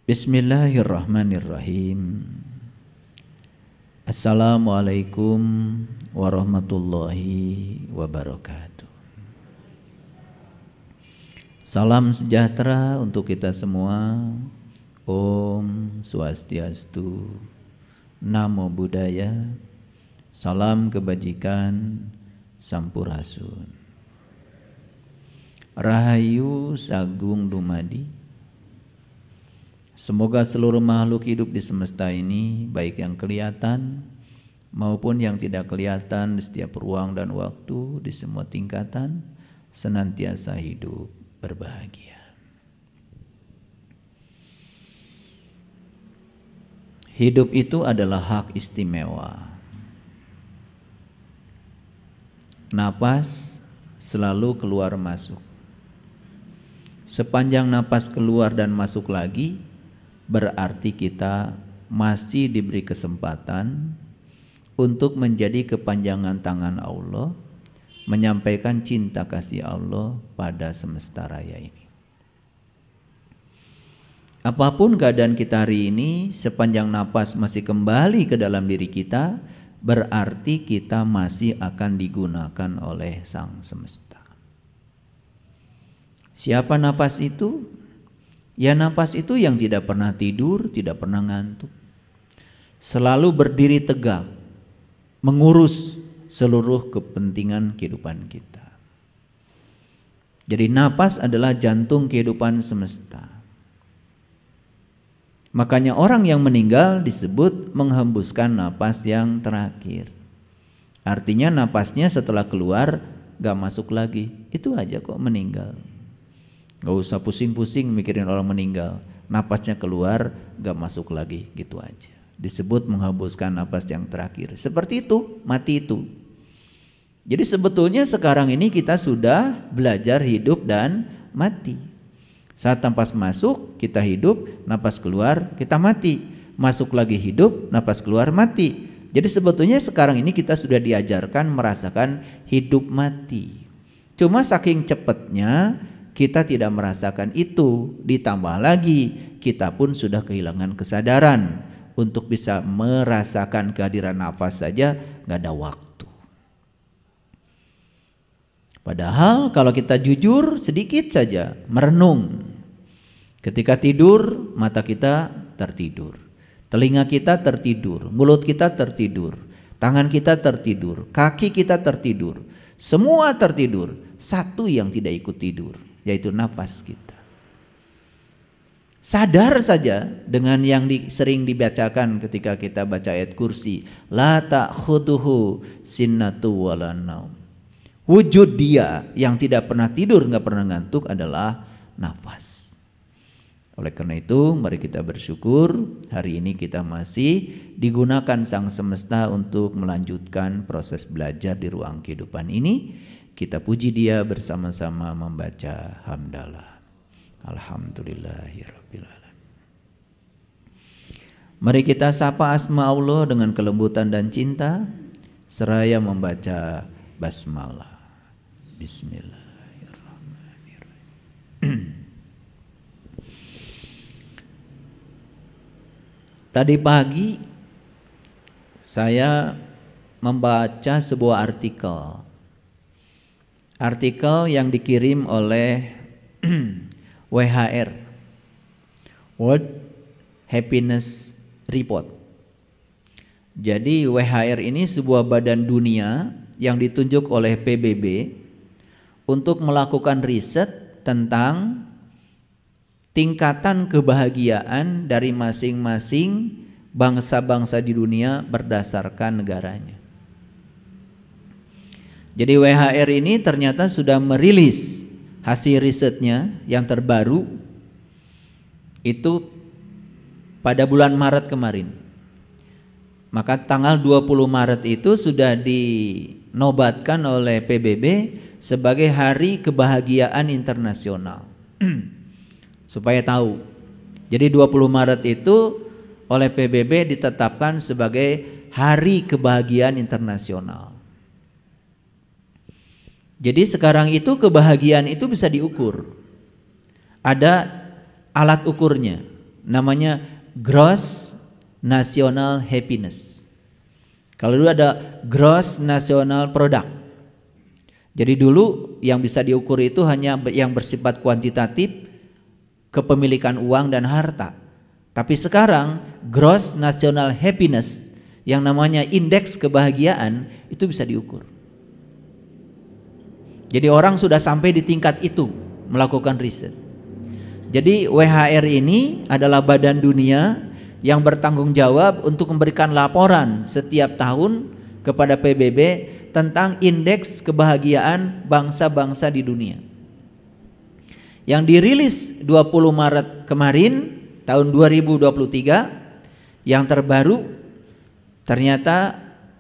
Bismillahirrahmanirrahim. Assalamualaikum warahmatullahi wabarakatuh. Salam sejahtera untuk kita semua. Om Swastiastu, Namo Buddhaya, salam kebajikan, sampurasun. Rahayu Sagung Dumadi. Semoga seluruh makhluk hidup di semesta ini, baik yang kelihatan maupun yang tidak kelihatan, di setiap ruang dan waktu, di semua tingkatan, senantiasa hidup berbahagia. Hidup itu adalah hak istimewa. Napas selalu keluar masuk. Sepanjang napas keluar dan masuk lagi, berarti kita masih diberi kesempatan untuk menjadi kepanjangan tangan Allah, menyampaikan cinta kasih Allah pada semesta raya ini. Apapun keadaan kita hari ini, sepanjang napas masih kembali ke dalam diri kita, berarti kita masih akan digunakan oleh Sang Semesta. Siapa napas itu? Ya, napas itu yang tidak pernah tidur, tidak pernah ngantuk, selalu berdiri tegak, mengurus seluruh kepentingan kehidupan kita. Jadi napas adalah jantung kehidupan semesta. Makanya orang yang meninggal disebut menghembuskan napas yang terakhir. Artinya napasnya setelah keluar gak masuk lagi, itu aja kok meninggal. Gak usah pusing-pusing mikirin orang meninggal, napasnya keluar gak masuk lagi, gitu aja. Disebut menghembuskan napas yang terakhir. Seperti itu, mati itu. Jadi sebetulnya sekarang ini kita sudah belajar hidup dan mati. Saat napas masuk kita hidup, napas keluar kita mati. Masuk lagi hidup, napas keluar mati. Jadi sebetulnya sekarang ini kita sudah diajarkan merasakan hidup mati. Cuma saking cepatnya kita tidak merasakan itu, ditambah lagi kita pun sudah kehilangan kesadaran. Untuk bisa merasakan kehadiran nafas saja gak ada waktu. Padahal kalau kita jujur sedikit saja merenung, ketika tidur mata kita tertidur, telinga kita tertidur, mulut kita tertidur, tangan kita tertidur, kaki kita tertidur, semua tertidur. Satu yang tidak ikut tidur, yaitu nafas kita. Sadar saja dengan yang sering dibacakan ketika kita baca ayat kursi, la ta'khuduhu sinnatu wala naum. Wujud dia yang tidak pernah tidur, nggak pernah ngantuk adalah nafas. Oleh karena itu mari kita bersyukur hari ini kita masih digunakan Sang Semesta untuk melanjutkan proses belajar di ruang kehidupan ini. Kita puji Dia bersama-sama membaca hamdalah. Alhamdulillahirabbil alamin. Mari kita sapa asma Allah dengan kelembutan dan cinta seraya membaca basmalah. Bismillahirrahmanirrahim. Tadi pagi saya membaca sebuah artikel yang dikirim oleh WHR, World Happiness Report. Jadi WHR ini sebuah badan dunia yang ditunjuk oleh PBB untuk melakukan riset tentang tingkatan kebahagiaan dari masing-masing bangsa-bangsa di dunia berdasarkan negaranya. Jadi WHR ini ternyata sudah merilis hasil risetnya yang terbaru itu pada bulan Maret kemarin. Maka tanggal 20 Maret itu sudah dinobatkan oleh PBB sebagai Hari Kebahagiaan Internasional. Supaya tahu. Jadi 20 Maret itu oleh PBB ditetapkan sebagai Hari Kebahagiaan Internasional. Jadi sekarang itu kebahagiaan itu bisa diukur. Ada alat ukurnya, namanya gross national happiness. Kalau dulu ada gross national product. Jadi dulu yang bisa diukur itu hanya yang bersifat kuantitatif, kepemilikan uang dan harta. Tapi sekarang gross national happiness yang namanya indeks kebahagiaan itu bisa diukur. Jadi orang sudah sampai di tingkat itu melakukan riset. Jadi WHR ini adalah badan dunia yang bertanggung jawab untuk memberikan laporan setiap tahun kepada PBB tentang indeks kebahagiaan bangsa-bangsa di dunia. Yang dirilis 20 Maret kemarin tahun 2023 yang terbaru, ternyata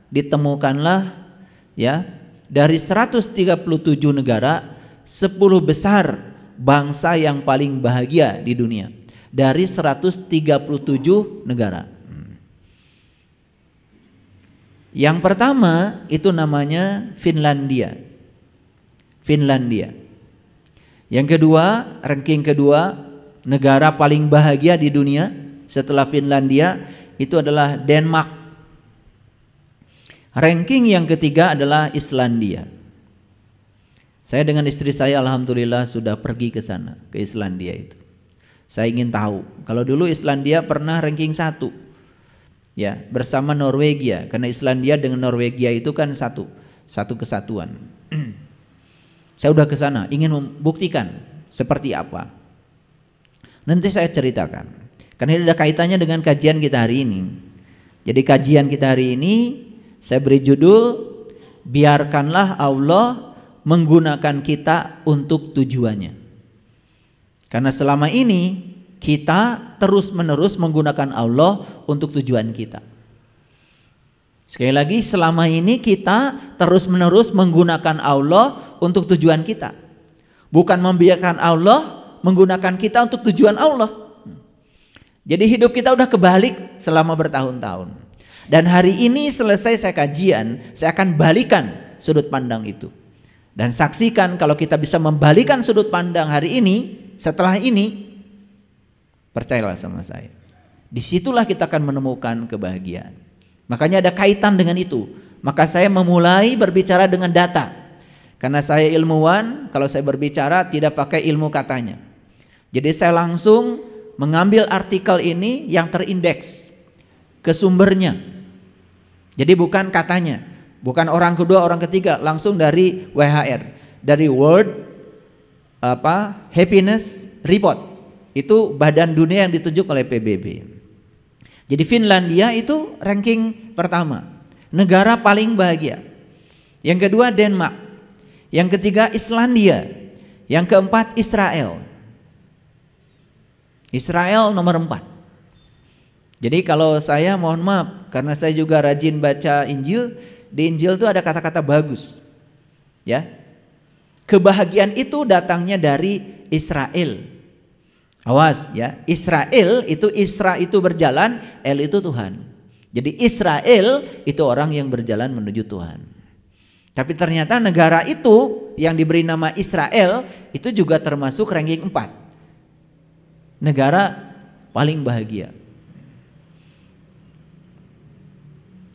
ditemukanlah ya dari 137 negara 10 besar bangsa yang paling bahagia di dunia dari 137 negara. Yang pertama itu namanya Finlandia. Yang kedua, ranking kedua negara paling bahagia di dunia setelah Finlandia itu adalah Denmark. Ranking yang ketiga adalah Islandia. Saya dengan istri saya alhamdulillah sudah pergi ke sana, ke Islandia itu. Saya ingin tahu. Kalau dulu Islandia pernah ranking 1. Ya, bersama Norwegia, karena Islandia dengan Norwegia itu kan satu kesatuan. Saya udah ke sana, ingin membuktikan seperti apa. Nanti saya ceritakan, karena ini ada kaitannya dengan kajian kita hari ini. Jadi kajian kita hari ini saya beri judul, biarkanlah Allah menggunakan kita untuk tujuannya. Karena selama ini kita terus-menerus menggunakan Allah untuk tujuan kita. Sekali lagi, selama ini kita terus-menerus menggunakan Allah untuk tujuan kita. Bukan membiarkan Allah menggunakan kita untuk tujuan Allah. Jadi hidup kita udah kebalik selama bertahun-tahun. Dan hari ini selesai saya kajian, saya akan balikan sudut pandang itu. Dan saksikan kalau kita bisa membalikan sudut pandang hari ini, setelah ini, percayalah sama saya, disitulah kita akan menemukan kebahagiaan. Makanya ada kaitan dengan itu. Maka saya memulai berbicara dengan data. Karena saya ilmuwan, kalau saya berbicara tidak pakai ilmu katanya. Jadi saya langsung mengambil artikel ini yang terindeks ke sumbernya. Jadi bukan katanya, bukan orang kedua, orang ketiga, langsung dari WHR, dari World Happiness Report. Itu badan dunia yang ditunjuk oleh PBB. Jadi Finlandia itu ranking pertama, negara paling bahagia. Yang kedua Denmark. Yang ketiga Islandia. Yang keempat Israel. Israel nomor 4. Jadi kalau saya mohon maaf, karena saya juga rajin baca Injil, di Injil itu ada kata-kata bagus. Ya. Kebahagiaan itu datangnya dari Israel. Awas ya, Israel itu, Isra itu berjalan, El itu Tuhan. Jadi Israel itu orang yang berjalan menuju Tuhan. Tapi ternyata negara itu yang diberi nama Israel itu juga termasuk ranking 4. Negara paling bahagia.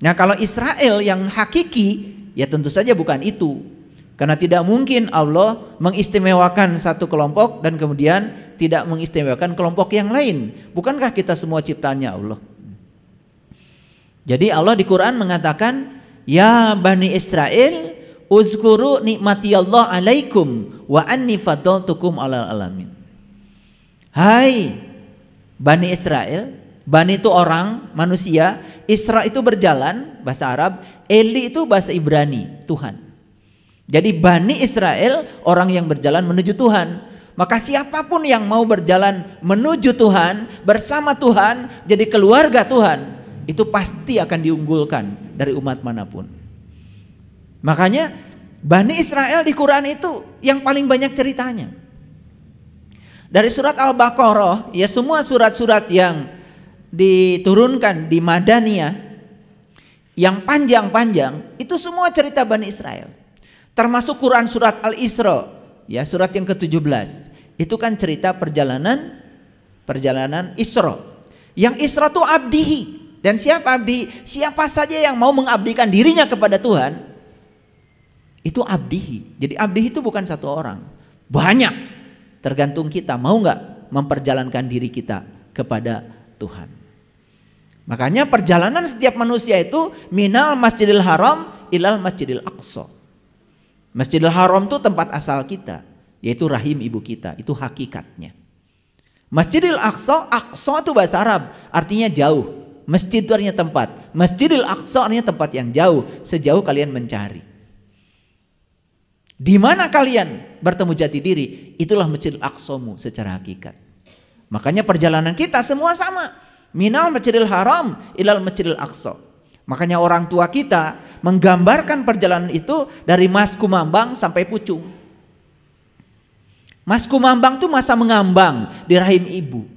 Nah kalau Israel yang hakiki ya tentu saja bukan itu. Karena tidak mungkin Allah mengistimewakan satu kelompok dan kemudian tidak mengistimewakan kelompok yang lain. Bukankah kita semua ciptaannya Allah? Jadi Allah di Quran mengatakan, ya Bani Israel, uzkuru nikmati Allah alaikum wa anni faddaltukum alal alamin. Hai Bani Israel, Bani itu orang, manusia, Isra itu berjalan, bahasa Arab, Eli itu bahasa Ibrani, Tuhan. Jadi Bani Israel orang yang berjalan menuju Tuhan. Maka siapapun yang mau berjalan menuju Tuhan, bersama Tuhan, jadi keluarga Tuhan, itu pasti akan diunggulkan dari umat manapun. Makanya Bani Israel di Quran itu yang paling banyak ceritanya. Dari surat Al-Baqarah, ya semua surat-surat yang diturunkan di Madaniyah yang panjang-panjang itu semua cerita Bani Israel. Termasuk Quran surat Al-Isra, ya surat yang ke-17. Itu kan cerita perjalanan Perjalanan Isra. Yang Isra itu abdihi. Dan siapa abdi? Siapa saja yang mau mengabdikan dirinya kepada Tuhan, itu abdihi. Jadi abdihi itu bukan satu orang, banyak. Tergantung kita mau nggak memperjalankan diri kita kepada Tuhan. Makanya perjalanan setiap manusia itu minal Masjidil Haram ilal Masjidil Aqsa. Masjidil Haram itu tempat asal kita, yaitu rahim ibu kita, itu hakikatnya. Masjidil Aqsa, Aqsa itu bahasa Arab, artinya jauh. Masjid itu artinya tempat. Masjidil Aqsa artinya tempat yang jauh, sejauh kalian mencari. Di mana kalian bertemu jati diri, itulah Masjidil Aqsamu secara hakikat. Makanya perjalanan kita semua sama. Minal Masjidil Haram ilal Masjidil Aqsa. Makanya orang tua kita menggambarkan perjalanan itu dari Mas Kumambang sampai Pucung. Mas Kumambang itu masa mengambang di rahim ibu.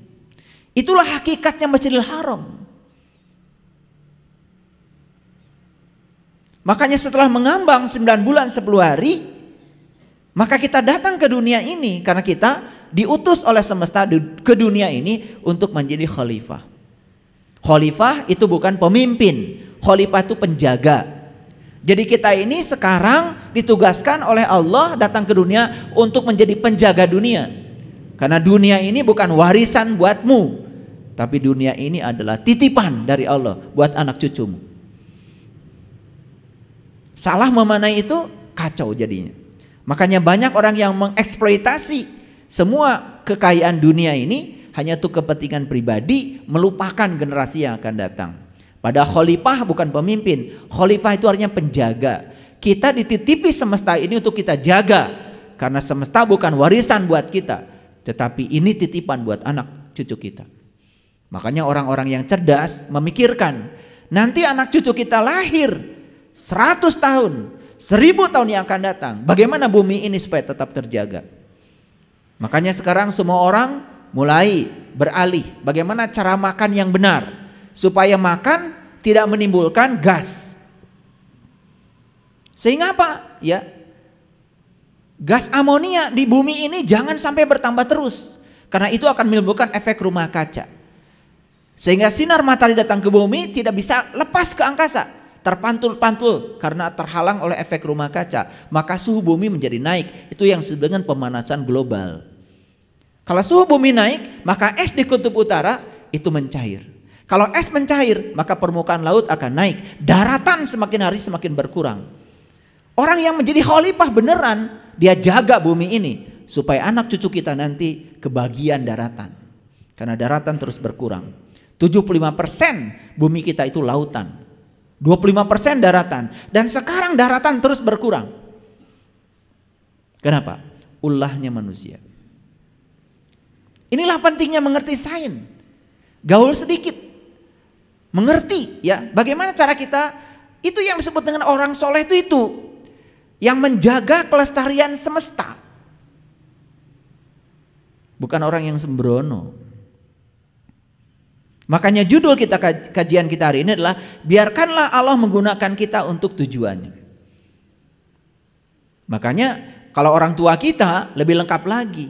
Itulah hakikatnya Masjidil Haram. Makanya setelah mengambang 9 bulan 10 hari, maka kita datang ke dunia ini karena kita diutus oleh semesta ke dunia ini untuk menjadi khalifah. Khalifah itu bukan pemimpin, khalifah itu penjaga. Jadi kita ini sekarang ditugaskan oleh Allah datang ke dunia untuk menjadi penjaga dunia. Karena dunia ini bukan warisan buatmu, tapi dunia ini adalah titipan dari Allah buat anak cucumu. Salah memanai itu kacau jadinya. Makanya banyak orang yang mengeksploitasi semua kekayaan dunia ini hanya untuk kepentingan pribadi, melupakan generasi yang akan datang. Pada khalifah bukan pemimpin, khalifah itu artinya penjaga. Kita dititipi semesta ini untuk kita jaga, karena semesta bukan warisan buat kita, tetapi ini titipan buat anak cucu kita. Makanya orang-orang yang cerdas memikirkan, nanti anak cucu kita lahir 100 tahun, 1000 tahun yang akan datang, bagaimana bumi ini supaya tetap terjaga. Makanya sekarang semua orang mulai beralih bagaimana cara makan yang benar supaya makan tidak menimbulkan gas. Sehingga apa? Ya, gas amonia di bumi ini jangan sampai bertambah terus, karena itu akan menimbulkan efek rumah kaca. Sehingga sinar matahari datang ke bumi tidak bisa lepas ke angkasa, terpantul-pantul karena terhalang oleh efek rumah kaca. Maka suhu bumi menjadi naik. Itu yang disebut dengan pemanasan global. Kalau suhu bumi naik, maka es di kutub utara itu mencair. Kalau es mencair, maka permukaan laut akan naik. Daratan semakin hari semakin berkurang. Orang yang menjadi khalifah beneran, dia jaga bumi ini supaya anak cucu kita nanti kebagian daratan. Karena daratan terus berkurang. 75% bumi kita itu lautan, 25% daratan. Dan sekarang daratan terus berkurang. Kenapa? Ulahnya manusia. Inilah pentingnya mengerti sains. Gaul sedikit, mengerti ya bagaimana cara kita. Itu yang disebut dengan orang soleh itu yang menjaga kelestarian semesta, bukan orang yang sembrono. Makanya judul kita kajian kita hari ini adalah biarkanlah Allah menggunakan kita untuk tujuannya. Makanya kalau orang tua kita lebih lengkap lagi.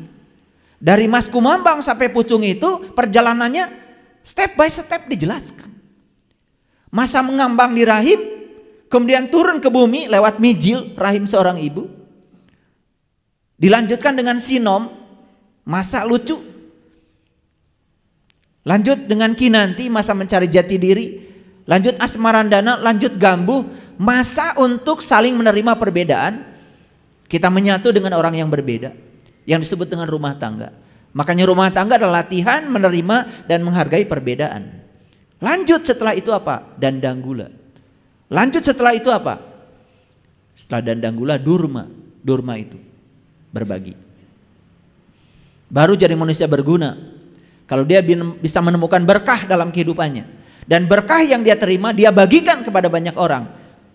Dari Mas Kumambang sampai Pucung itu perjalanannya step by step dijelaskan. Masa mengambang di rahim, kemudian turun ke bumi lewat mijil rahim seorang ibu. Dilanjutkan dengan sinom, masa lucu. Lanjut dengan kinanti, masa mencari jati diri. Lanjut asmarandana, lanjut gambuh, masa untuk saling menerima perbedaan. Kita menyatu dengan orang yang berbeda, yang disebut dengan rumah tangga. Makanya rumah tangga adalah latihan menerima dan menghargai perbedaan. Lanjut setelah itu apa? Dandang gula. Lanjut setelah itu apa? Setelah dandang gula, durma. Durma itu berbagi. Baru jadi manusia berguna kalau dia bisa menemukan berkah dalam kehidupannya. Dan berkah yang dia terima dia bagikan kepada banyak orang.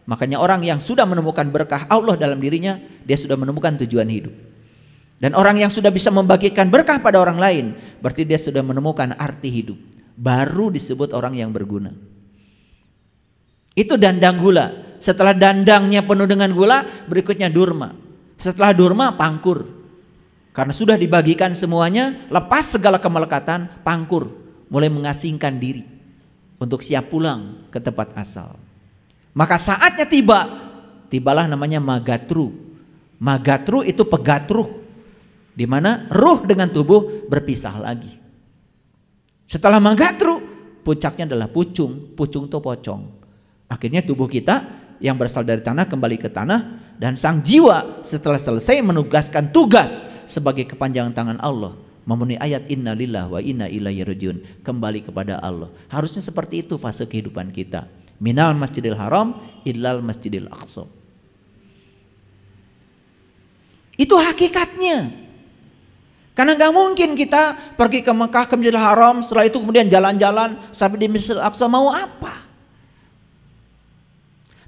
Makanya orang yang sudah menemukan berkah Allah dalam dirinya, dia sudah menemukan tujuan hidup. Dan orang yang sudah bisa membagikan berkah pada orang lain, berarti dia sudah menemukan arti hidup. Baru disebut orang yang berguna. Itu dandang gula. Setelah dandangnya penuh dengan gula, berikutnya durma. Setelah durma, pangkur. Karena sudah dibagikan semuanya, lepas segala kemelekatan, pangkur, mulai mengasingkan diri untuk siap pulang ke tempat asal. Maka saatnya tibalah namanya magatru. Magatru itu pegatruh, di mana ruh dengan tubuh berpisah lagi. Setelah magatru, puncaknya adalah pucung. Pucung itu pocong. Akhirnya tubuh kita yang berasal dari tanah kembali ke tanah, dan sang jiwa setelah selesai menugaskan tugas sebagai kepanjangan tangan Allah, memenuhi ayat inna lillahi wa inna ilaihi rajiun, kembali kepada Allah. Harusnya seperti itu fase kehidupan kita. Minal masjidil haram illal masjidil aqsa. Itu hakikatnya. Karena gak mungkin kita pergi ke Mekah, ke Masjidil Haram, setelah itu kemudian jalan-jalan sampai di Masjidil Aqsa, mau apa?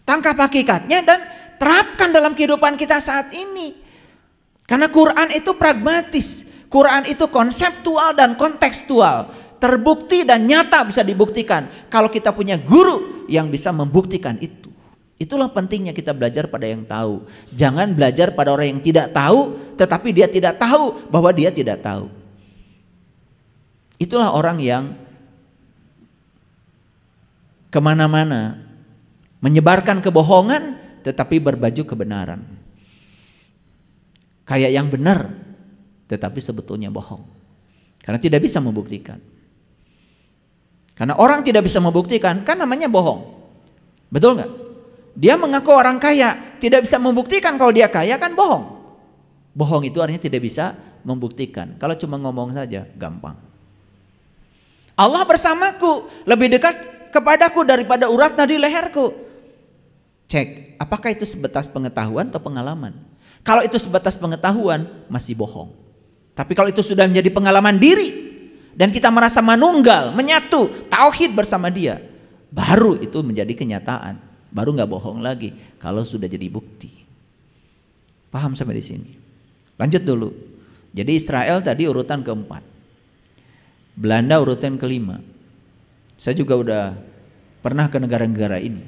Tangkap hakikatnya dan terapkan dalam kehidupan kita saat ini. Karena Quran itu pragmatis, Quran itu konseptual dan kontekstual, terbukti dan nyata bisa dibuktikan kalau kita punya guru yang bisa membuktikan itu. Itulah pentingnya kita belajar pada yang tahu. Jangan belajar pada orang yang tidak tahu, tetapi dia tidak tahu bahwa dia tidak tahu. Itulah orang yang kemana-mana menyebarkan kebohongan tetapi berbaju kebenaran. Kayak yang benar tetapi sebetulnya bohong. Karena tidak bisa membuktikan. Karena orang tidak bisa membuktikan, kan namanya bohong. Betul nggak? Dia mengaku orang kaya, tidak bisa membuktikan kalau dia kaya, kan bohong. Bohong itu artinya tidak bisa membuktikan. Kalau cuma ngomong saja gampang. Allah bersamaku, lebih dekat kepadaku daripada urat nadi leherku. Cek, apakah itu sebatas pengetahuan atau pengalaman? Kalau itu sebatas pengetahuan, masih bohong. Tapi kalau itu sudah menjadi pengalaman diri dan kita merasa manunggal, menyatu, tauhid bersama dia, baru itu menjadi kenyataan. Baru nggak bohong lagi kalau sudah jadi bukti. Paham sampai di sini? Lanjut dulu. Jadi Israel tadi urutan keempat, Belanda urutan kelima. Saya juga udah pernah ke negara-negara ini.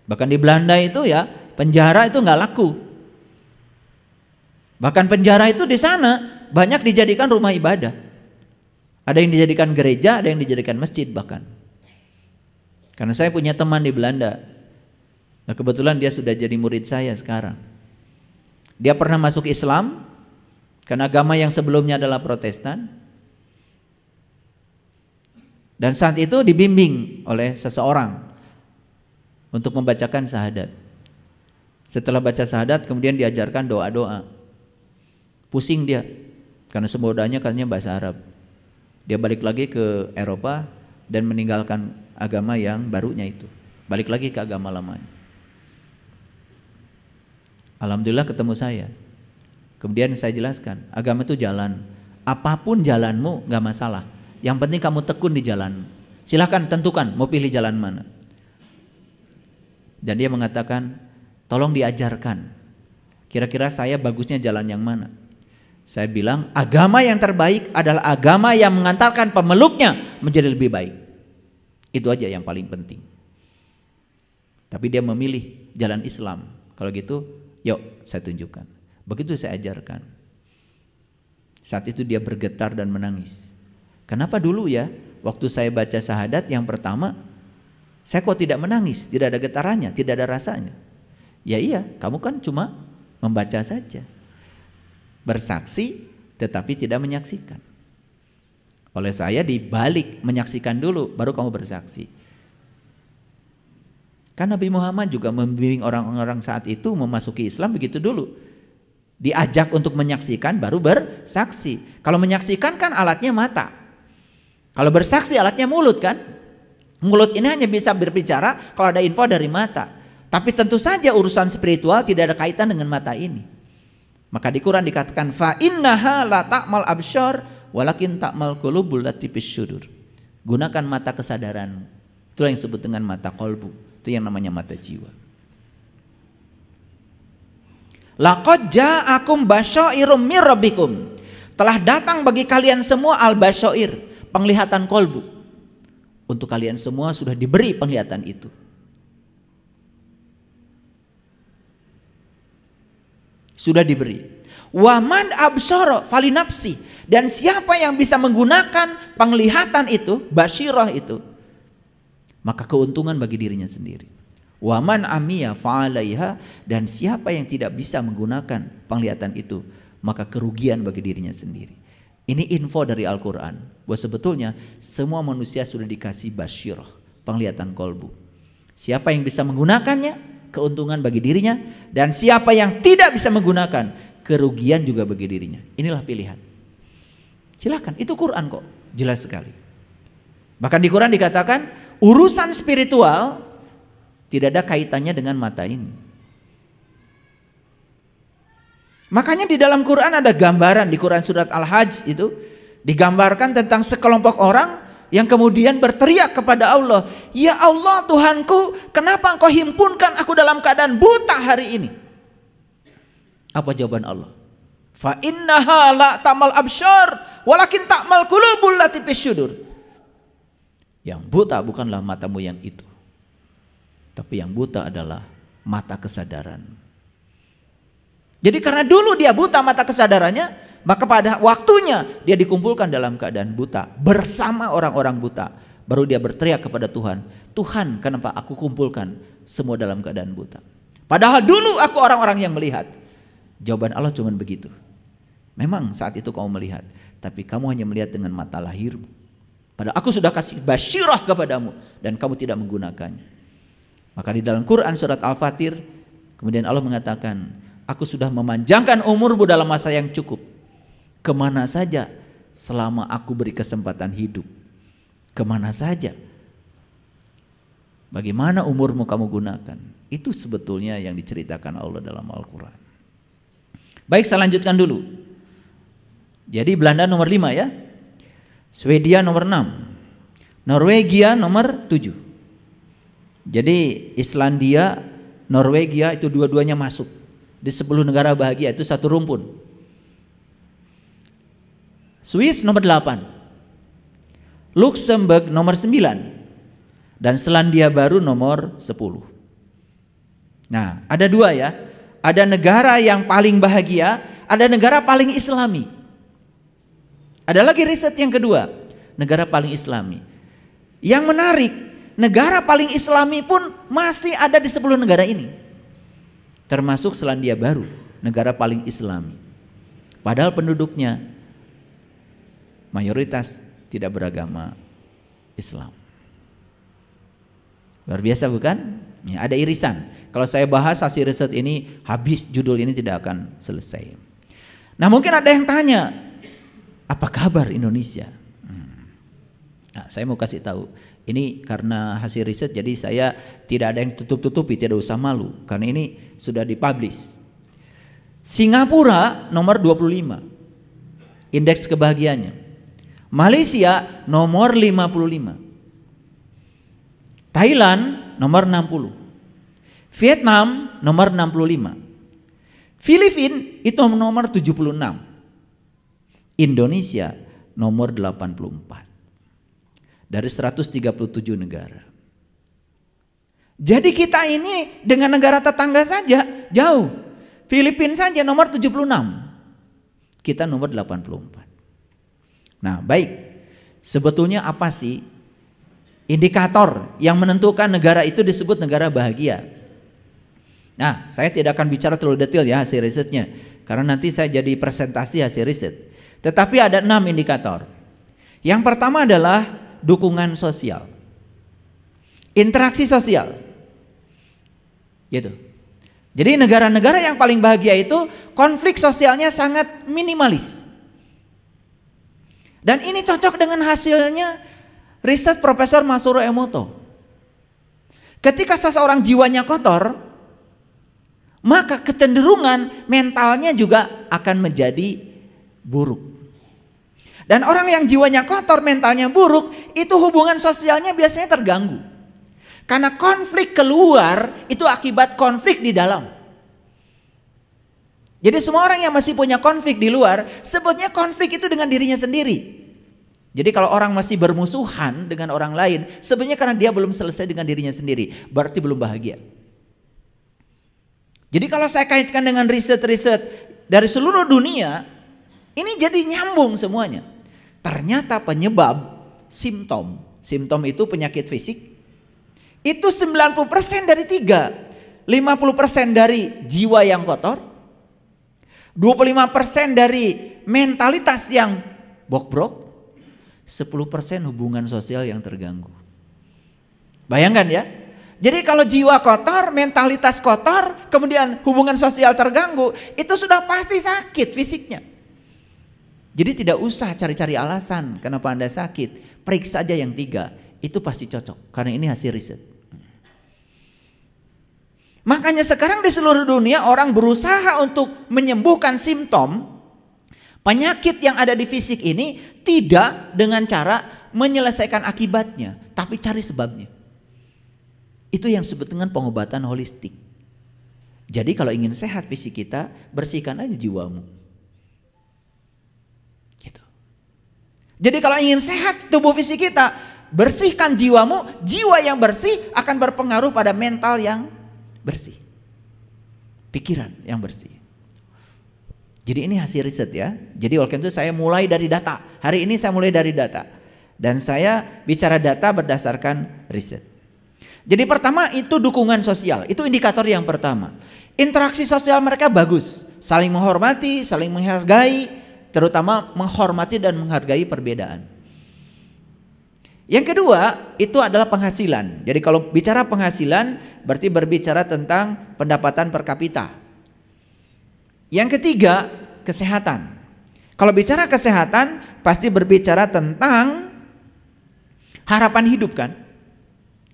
Bahkan di Belanda itu ya penjara itu nggak laku. Bahkan penjara itu di sana banyak dijadikan rumah ibadah. Ada yang dijadikan gereja, ada yang dijadikan masjid bahkan. Karena saya punya teman di Belanda. Nah, kebetulan dia sudah jadi murid saya sekarang. Dia pernah masuk Islam karena agama yang sebelumnya adalah Protestan. Dan saat itu dibimbing oleh seseorang untuk membacakan syahadat. Setelah baca syahadat kemudian diajarkan doa-doa. Pusing dia karena semua doanya katanya bahasa Arab. Dia balik lagi ke Eropa dan meninggalkan agama yang barunya itu, balik lagi ke agama lamanya. Alhamdulillah ketemu saya. Kemudian saya jelaskan, agama itu jalan. Apapun jalanmu gak masalah. Yang penting kamu tekun di jalan. Silahkan tentukan mau pilih jalan mana. Dan dia mengatakan, tolong diajarkan. Kira-kira saya bagusnya jalan yang mana? Saya bilang, agama yang terbaik adalah agama yang mengantarkan pemeluknya menjadi lebih baik. Itu aja yang paling penting. Tapi dia memilih jalan Islam. Kalau gitu, yuk saya tunjukkan. Begitu saya ajarkan. Saat itu dia bergetar dan menangis. Kenapa dulu ya, waktu saya baca syahadat yang pertama, saya kok tidak menangis, tidak ada getarannya, tidak ada rasanya. Ya iya, kamu kan cuma membaca saja. Bersaksi tetapi tidak menyaksikan. Oleh saya dibalik, menyaksikan dulu baru kamu bersaksi. Kan Nabi Muhammad juga membimbing orang-orang saat itu memasuki Islam begitu dulu. Diajak untuk menyaksikan baru bersaksi. Kalau menyaksikan kan alatnya mata. Kalau bersaksi alatnya mulut kan. Mulut ini hanya bisa berbicara kalau ada info dari mata. Tapi tentu saja urusan spiritual tidak ada kaitan dengan mata ini. Maka di Quran dikatakan fa innaha la ta'mal absyar walakin ta'mal qulubul lati fis syudur. Gunakan mata kesadaran. Itulah yang disebut dengan mata kolbu. Itu yang namanya mata jiwa. Laqad ja'akum basyairum mir rabbikum. Telah datang bagi kalian semua al-basyair, penglihatan kolbu. Untuk kalian semua sudah diberi penglihatan itu. sudah diberi. Waman absara falinafsi, dan siapa yang bisa menggunakan penglihatan itu, basyirah itu, maka keuntungan bagi dirinya sendiri. Waman amiya fa'alaiha, dan siapa yang tidak bisa menggunakan penglihatan itu, maka kerugian bagi dirinya sendiri. Ini info dari Al-Quran bahwa sebetulnya semua manusia sudah dikasih basyirah, penglihatan kolbu. Siapa yang bisa menggunakannya, keuntungan bagi dirinya, dan siapa yang tidak bisa menggunakan, kerugian juga bagi dirinya. Inilah pilihan. Silakan, itu Quran kok, jelas sekali. Bahkan di Quran dikatakan urusan spiritual tidak ada kaitannya dengan mata ini. Makanya di dalam Quran ada gambaran, di Quran surat Al-Hajj itu digambarkan tentang sekelompok orang yang kemudian berteriak kepada Allah, "Ya Allah Tuhanku, kenapa Engkau himpunkan aku dalam keadaan buta hari ini?" Apa jawaban Allah? Fa innaha la ta'mal absyar walakin ta'mal qulubul lati fisyudur. Yang buta bukanlah matamu yang itu, tapi yang buta adalah mata kesadaran. Jadi karena dulu dia buta mata kesadarannya, maka pada waktunya dia dikumpulkan dalam keadaan buta bersama orang-orang buta. Baru dia berteriak kepada Tuhan, "Tuhan, kenapa aku kumpulkan semua dalam keadaan buta? Padahal dulu aku orang-orang yang melihat." Jawaban Allah cuma begitu. Memang saat itu kamu melihat, tapi kamu hanya melihat dengan mata lahirmu. Padahal aku sudah kasih basyirah kepadamu dan kamu tidak menggunakannya. Maka di dalam Quran surat Al-Fatir kemudian Allah mengatakan, "Aku sudah memanjangkan umurmu dalam masa yang cukup. Kemana saja selama aku beri kesempatan hidup. Kemana saja. Bagaimana umurmu kamu gunakan." Itu sebetulnya yang diceritakan Allah dalam Al-Quran. Baik, saya lanjutkan dulu. Jadi Belanda nomor 5 ya, Swedia nomor 6, Norwegia nomor 7. Jadi Islandia, Norwegia itu dua-duanya masuk di 10 negara bahagia, itu satu rumpun. Swiss nomor 8, Luxembourg nomor 9, dan Selandia Baru nomor 10. Nah, ada dua ya. Ada negara yang paling bahagia, ada negara paling islami. Ada lagi riset yang kedua, negara paling islami. Yang menarik, negara paling islami pun masih ada di 10 negara ini. Termasuk Selandia Baru, negara paling islami. Padahal penduduknya mayoritas tidak beragama Islam. Luar biasa bukan? Ya, ada irisan. Kalau saya bahas hasil riset ini, habis judul ini tidak akan selesai. Nah, mungkin ada yang tanya, apa kabar Indonesia? Nah, saya mau kasih tahu, ini karena hasil riset, jadi saya tidak ada yang tutup-tutupi, tidak usah malu, karena ini sudah dipublish. Singapura nomor 25, indeks kebahagiaannya. Malaysia nomor 55. Thailand nomor 60, Vietnam nomor 65, Filipina itu nomor 76, Indonesia nomor 84 dari 137 negara. Jadi kita ini dengan negara tetangga saja jauh. Filipina saja nomor 76, kita nomor 84. Nah, baik, sebetulnya apa sih indikator yang menentukan negara itu disebut negara bahagia? Nah, saya tidak akan bicara terlalu detail ya hasil risetnya, karena nanti saya jadi presentasi hasil riset. Tetapi ada 6 indikator. Yang pertama adalah dukungan sosial, interaksi sosial, gitu. Jadi negara-negara yang paling bahagia itu konflik sosialnya sangat minimalis. Dan ini cocok dengan hasilnya riset Profesor Masaru Emoto. Ketika seseorang jiwanya kotor, maka kecenderungan mentalnya juga akan menjadi buruk. Dan orang yang jiwanya kotor, mentalnya buruk, itu hubungan sosialnya biasanya terganggu. Karena konflik keluar itu akibat konflik di dalam. Jadi semua orang yang masih punya konflik di luar, sebutnya konflik itu dengan dirinya sendiri. Jadi kalau orang masih bermusuhan dengan orang lain, sebenarnya karena dia belum selesai dengan dirinya sendiri, berarti belum bahagia. Jadi kalau saya kaitkan dengan riset-riset dari seluruh dunia, ini jadi nyambung semuanya. Ternyata penyebab simptom itu penyakit fisik, itu 90% dari 3. 50% dari jiwa yang kotor, 25% dari mentalitas yang bobrok, 10% hubungan sosial yang terganggu. Bayangkan ya. Jadi kalau jiwa kotor, mentalitas kotor, kemudian hubungan sosial terganggu, itu sudah pasti sakit fisiknya. Jadi tidak usah cari-cari alasan kenapa Anda sakit. Periksa aja yang 3, itu pasti cocok. Karena ini hasil riset. Makanya sekarang di seluruh dunia orang berusaha untuk menyembuhkan simptom penyakit yang ada di fisik ini, tidak dengan cara menyelesaikan akibatnya, tapi cari sebabnya. Itu yang disebut dengan pengobatan holistik. Jadi kalau ingin sehat fisik kita, bersihkan aja jiwamu. Gitu. Jadi kalau ingin sehat tubuh fisik kita, bersihkan jiwamu. Jiwa yang bersih akan berpengaruh pada mental yang bersih, pikiran yang bersih. Jadi ini hasil riset ya. Jadi oleh karena itu saya mulai dari data. Hari ini saya mulai dari data. Dan saya bicara data berdasarkan riset. Jadi pertama itu dukungan sosial. Itu indikator yang pertama. Interaksi sosial mereka bagus. Saling menghormati, saling menghargai. Terutama menghormati dan menghargai perbedaan. Yang kedua itu adalah penghasilan. Jadi kalau bicara penghasilan berarti berbicara tentang pendapatan per kapita. Yang ketiga kesehatan. Kalau bicara kesehatan pasti berbicara tentang harapan hidup kan?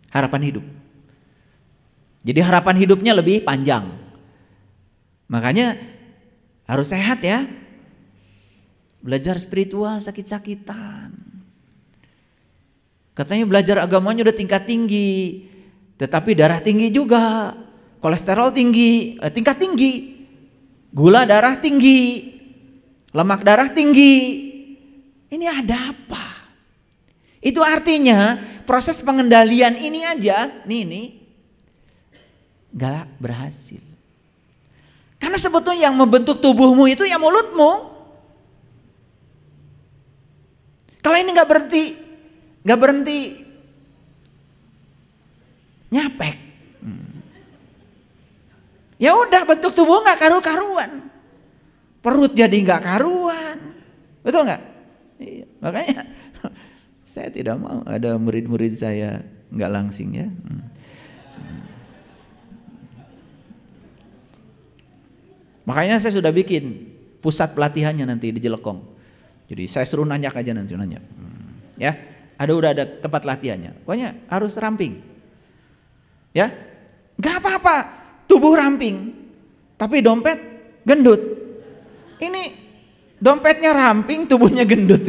Harapan hidup. Jadi harapan hidupnya lebih panjang. Makanya harus sehat ya. Belajar spiritual sakit-sakitan. Katanya belajar agamanya udah tingkat tinggi, tetapi darah tinggi juga, kolesterol tinggi, tingkat tinggi, gula darah tinggi, lemak darah tinggi. Ini ada apa? Itu artinya proses pengendalian ini aja, nih gak berhasil. Karena sebetulnya yang membentuk tubuhmu itu ya mulutmu. Kalau ini gak berhenti nyapek, ya udah bentuk tubuh gak karu-karuan, perut jadi gak karuan, betul gak? Iya, makanya saya tidak mau ada murid-murid saya nggak langsing ya. Makanya saya sudah bikin pusat pelatihannya nanti di Jelekong. Jadi saya suruh nanya aja nanti nanya. Ya, udah ada tempat latihannya. Pokoknya harus ramping. Ya, nggak apa-apa. Tubuh ramping, tapi dompet gendut. Ini dompetnya ramping, tubuhnya gendut.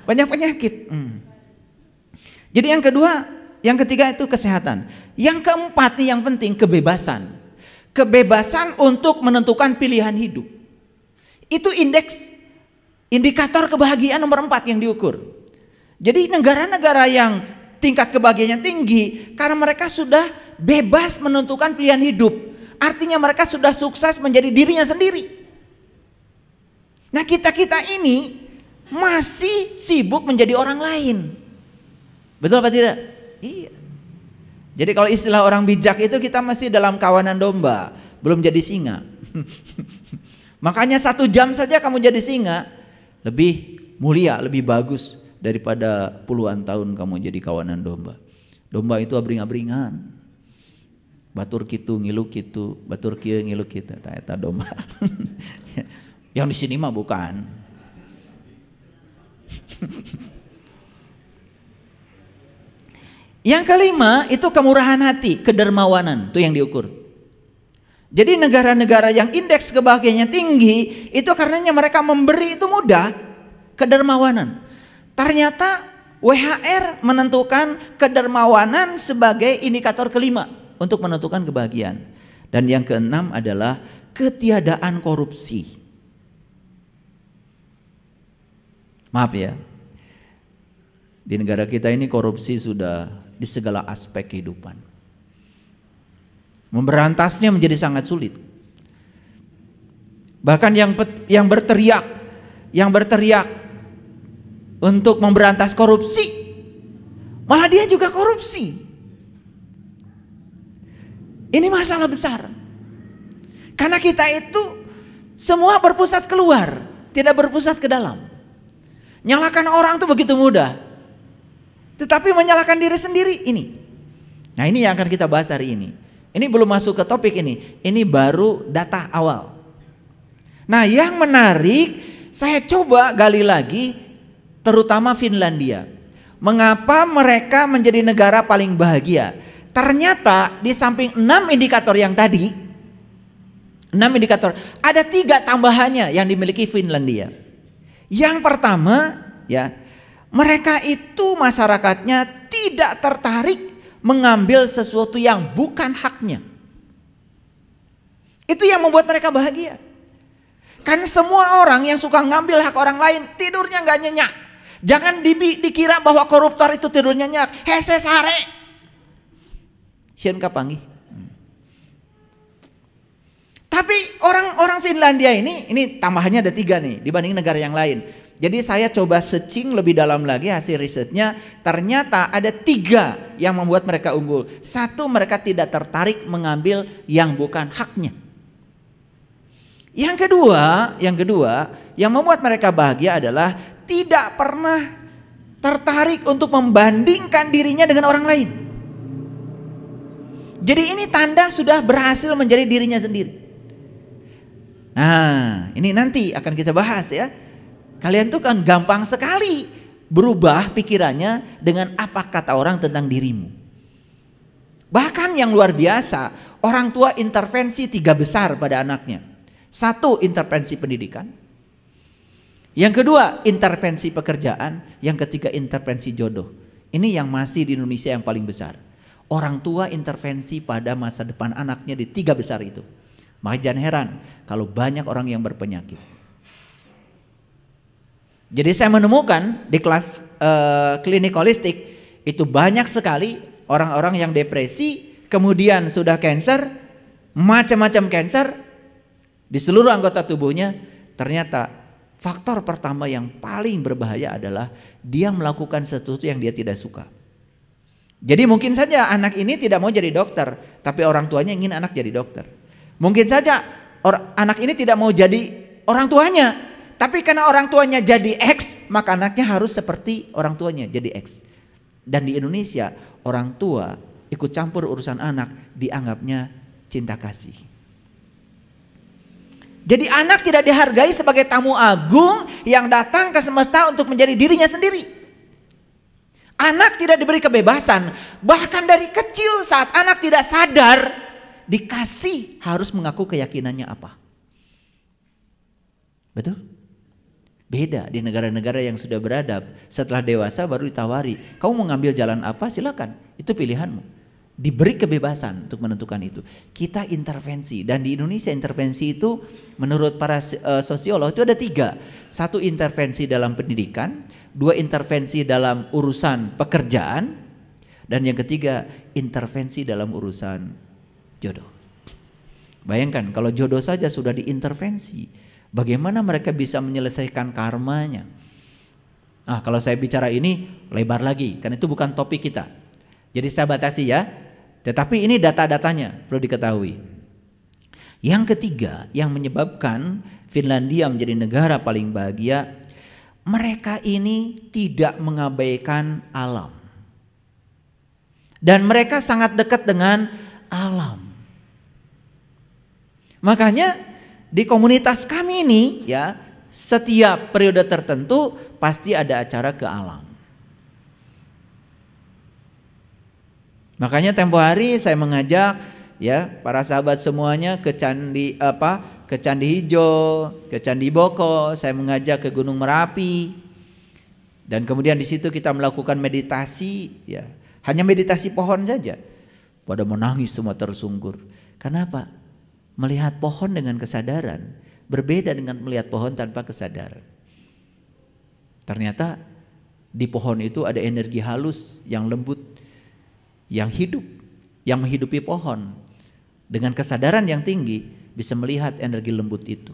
Banyak penyakit. Jadi yang ketiga itu kesehatan. Yang keempat nih yang penting, kebebasan. Kebebasan untuk menentukan pilihan hidup. Itu indikator kebahagiaan nomor 4 yang diukur. Jadi negara-negara yang tingkat kebahagiaannya tinggi karena mereka sudah bebas menentukan pilihan hidup. Artinya mereka sudah sukses menjadi dirinya sendiri. Nah kita ini masih sibuk menjadi orang lain. Betul apa tidak? Iya. Jadi kalau istilah orang bijak itu kita masih dalam kawanan domba, belum jadi singa. Makanya 1 jam saja kamu jadi singa, lebih mulia, lebih bagus daripada puluhan tahun kamu jadi kawanan domba. Domba itu abring-abringan. Batur kitu ngilu kitu, batur kieu ngilu kitu, eta domba. Yang di sini mah bukan. Yang kelima itu kemurahan hati, kedermawanan, itu yang diukur. Jadi negara-negara yang indeks kebahagiaannya tinggi itu karenanya mereka memberi itu mudah, kedermawanan. Ternyata WHR menentukan kedermawanan sebagai indikator kelima untuk menentukan kebahagiaan. Dan yang keenam adalah ketiadaan korupsi. Maaf ya, di negara kita ini korupsi sudah di segala aspek kehidupan. Memberantasnya menjadi sangat sulit. Bahkan yang berteriak untuk memberantas korupsi, malah dia juga korupsi. Ini masalah besar. Karena kita itu semua berpusat keluar, tidak berpusat ke dalam. Nyalakan orang itu begitu mudah. Tetapi menyalahkan diri sendiri ini. Nah, ini yang akan kita bahas hari ini. Ini belum masuk ke topik ini. Ini baru data awal. Nah, yang menarik, saya coba gali lagi, terutama Finlandia. Mengapa mereka menjadi negara paling bahagia? Ternyata di samping 6 indikator yang tadi, 6 indikator, ada 3 tambahannya yang dimiliki Finlandia. Yang pertama, ya, mereka itu masyarakatnya tidak tertarik mengambil sesuatu yang bukan haknya. Itu yang membuat mereka bahagia. Karena semua orang yang suka ngambil hak orang lain tidurnya nggak nyenyak. Jangan dikira bahwa koruptor itu tidurnya nyenyak. Hese sare. Sien kapangi. Tapi orang Finlandia ini tambahannya ada 3 nih dibanding negara yang lain. Jadi saya coba searching lebih dalam lagi hasil risetnya, ternyata ada 3 yang membuat mereka unggul. 1, mereka tidak tertarik mengambil yang bukan haknya. Yang kedua yang membuat mereka bahagia adalah tidak pernah tertarik untuk membandingkan dirinya dengan orang lain. Jadi ini tanda sudah berhasil menjadi dirinya sendiri. Nah, ini nanti akan kita bahas ya. Kalian tuh kan gampang sekali berubah pikirannya dengan apa kata orang tentang dirimu. Bahkan yang luar biasa, orang tua intervensi 3 besar pada anaknya. 1, intervensi pendidikan. Yang kedua, intervensi pekerjaan. Yang ketiga, intervensi jodoh. Ini yang masih di Indonesia yang paling besar. Orang tua intervensi pada masa depan anaknya di 3 besar itu. Maka jangan heran kalau banyak orang yang berpenyakit. Jadi saya menemukan di kelas klinik holistik itu banyak sekali orang-orang yang depresi, kemudian sudah cancer, macam-macam cancer di seluruh anggota tubuhnya. Ternyata faktor pertama yang paling berbahaya adalah dia melakukan sesuatu yang dia tidak suka. Jadi mungkin saja anak ini tidak mau jadi dokter, tapi orang tuanya ingin anak jadi dokter. Mungkin saja anak ini tidak mau jadi orang tuanya, tapi karena orang tuanya jadi X, maka anaknya harus seperti orang tuanya jadi X. Dan di Indonesia orang tua ikut campur urusan anak dianggapnya cinta kasih. Jadi anak tidak dihargai sebagai tamu agung yang datang ke semesta untuk menjadi dirinya sendiri. Anak tidak diberi kebebasan, bahkan dari kecil saat anak tidak sadar dikasih harus mengaku keyakinannya apa. Betul? Beda di negara-negara yang sudah beradab, setelah dewasa baru ditawari, kamu mau ngambil jalan apa silakan, itu pilihanmu. Diberi kebebasan untuk menentukan itu. Kita intervensi, dan di Indonesia intervensi itu menurut para sosiolog itu ada 3. 1, intervensi dalam pendidikan, 2, intervensi dalam urusan pekerjaan, dan yang ketiga intervensi dalam urusan jodoh. Bayangkan kalau jodoh saja sudah diintervensi, bagaimana mereka bisa menyelesaikan karmanya? Nah, kalau saya bicara ini lebar lagi, karena itu bukan topik kita. Jadi saya batasi ya. Tetapi ini data-datanya perlu diketahui. Yang ketiga yang menyebabkan Finlandia menjadi negara paling bahagia, mereka ini tidak mengabaikan alam. Dan mereka sangat dekat dengan alam. Makanya di komunitas kami ini ya, setiap periode tertentu pasti ada acara ke alam. Makanya tempo hari saya mengajak ya para sahabat semuanya ke Candi Hijau, ke Candi Boko, saya mengajak ke Gunung Merapi. Dan kemudian di situ kita melakukan meditasi ya. Hanya meditasi pohon saja. Pada menangis semua tersungkur. Kenapa? Melihat pohon dengan kesadaran berbeda dengan melihat pohon tanpa kesadaran. Ternyata di pohon itu ada energi halus yang lembut, yang hidup, yang menghidupi pohon. Dengan kesadaran yang tinggi bisa melihat energi lembut itu.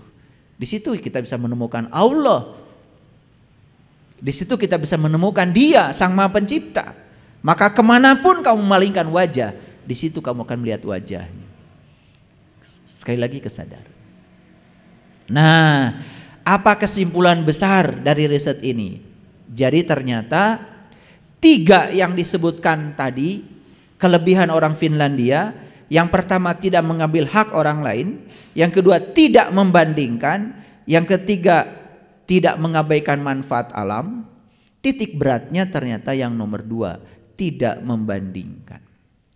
Di situ kita bisa menemukan Allah. Di situ kita bisa menemukan Dia, Sang Maha Pencipta. Maka kemanapun kamu memalingkan wajah, di situ kamu akan melihat wajahnya. Sekali lagi kesadaran. Nah, apa kesimpulan besar dari riset ini? Jadi ternyata 3 yang disebutkan tadi, kelebihan orang Finlandia. Yang pertama, tidak mengambil hak orang lain. Yang kedua, tidak membandingkan. Yang ketiga, tidak mengabaikan manfaat alam. Titik beratnya ternyata yang nomor 2, tidak membandingkan.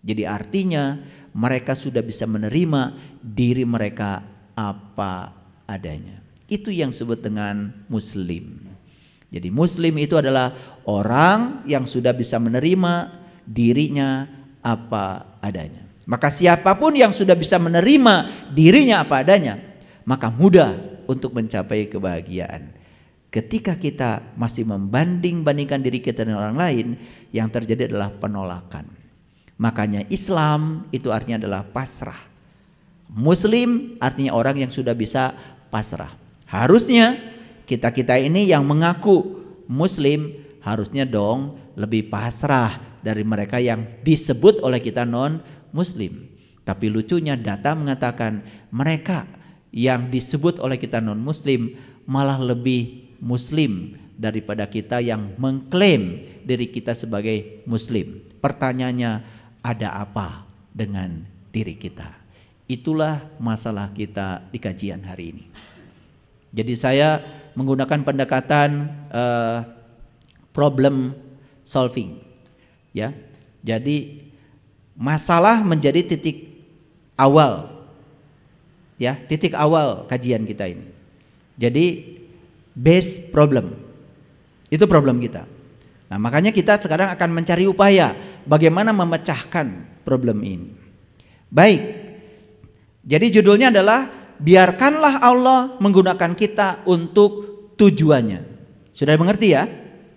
Jadi artinya mereka sudah bisa menerima diri mereka apa adanya. Itu yang disebut dengan muslim. Jadi muslim itu adalah orang yang sudah bisa menerima dirinya apa adanya. Maka siapapun yang sudah bisa menerima dirinya apa adanya, maka mudah untuk mencapai kebahagiaan. Ketika kita masih membanding-bandingkan diri kita dengan orang lain, yang terjadi adalah penolakan. Makanya Islam itu artinya adalah pasrah. Muslim artinya orang yang sudah bisa pasrah. Harusnya kita-kita ini yang mengaku muslim harusnya dong lebih pasrah dari mereka yang disebut oleh kita non muslim. Tapi lucunya data mengatakan mereka yang disebut oleh kita non muslim malah lebih muslim daripada kita yang mengklaim diri kita sebagai muslim. Pertanyaannya, ada apa dengan diri kita? Itulah masalah kita di kajian hari ini. Jadi saya menggunakan pendekatan problem solving, ya. Jadi masalah menjadi titik awal, ya, titik awal kajian kita ini. Jadi base problem, itu problem kita. Nah, makanya kita sekarang akan mencari upaya bagaimana memecahkan problem ini. Baik, jadi judulnya adalah biarkanlah Allah menggunakan kita untuk tujuannya. Sudah mengerti ya?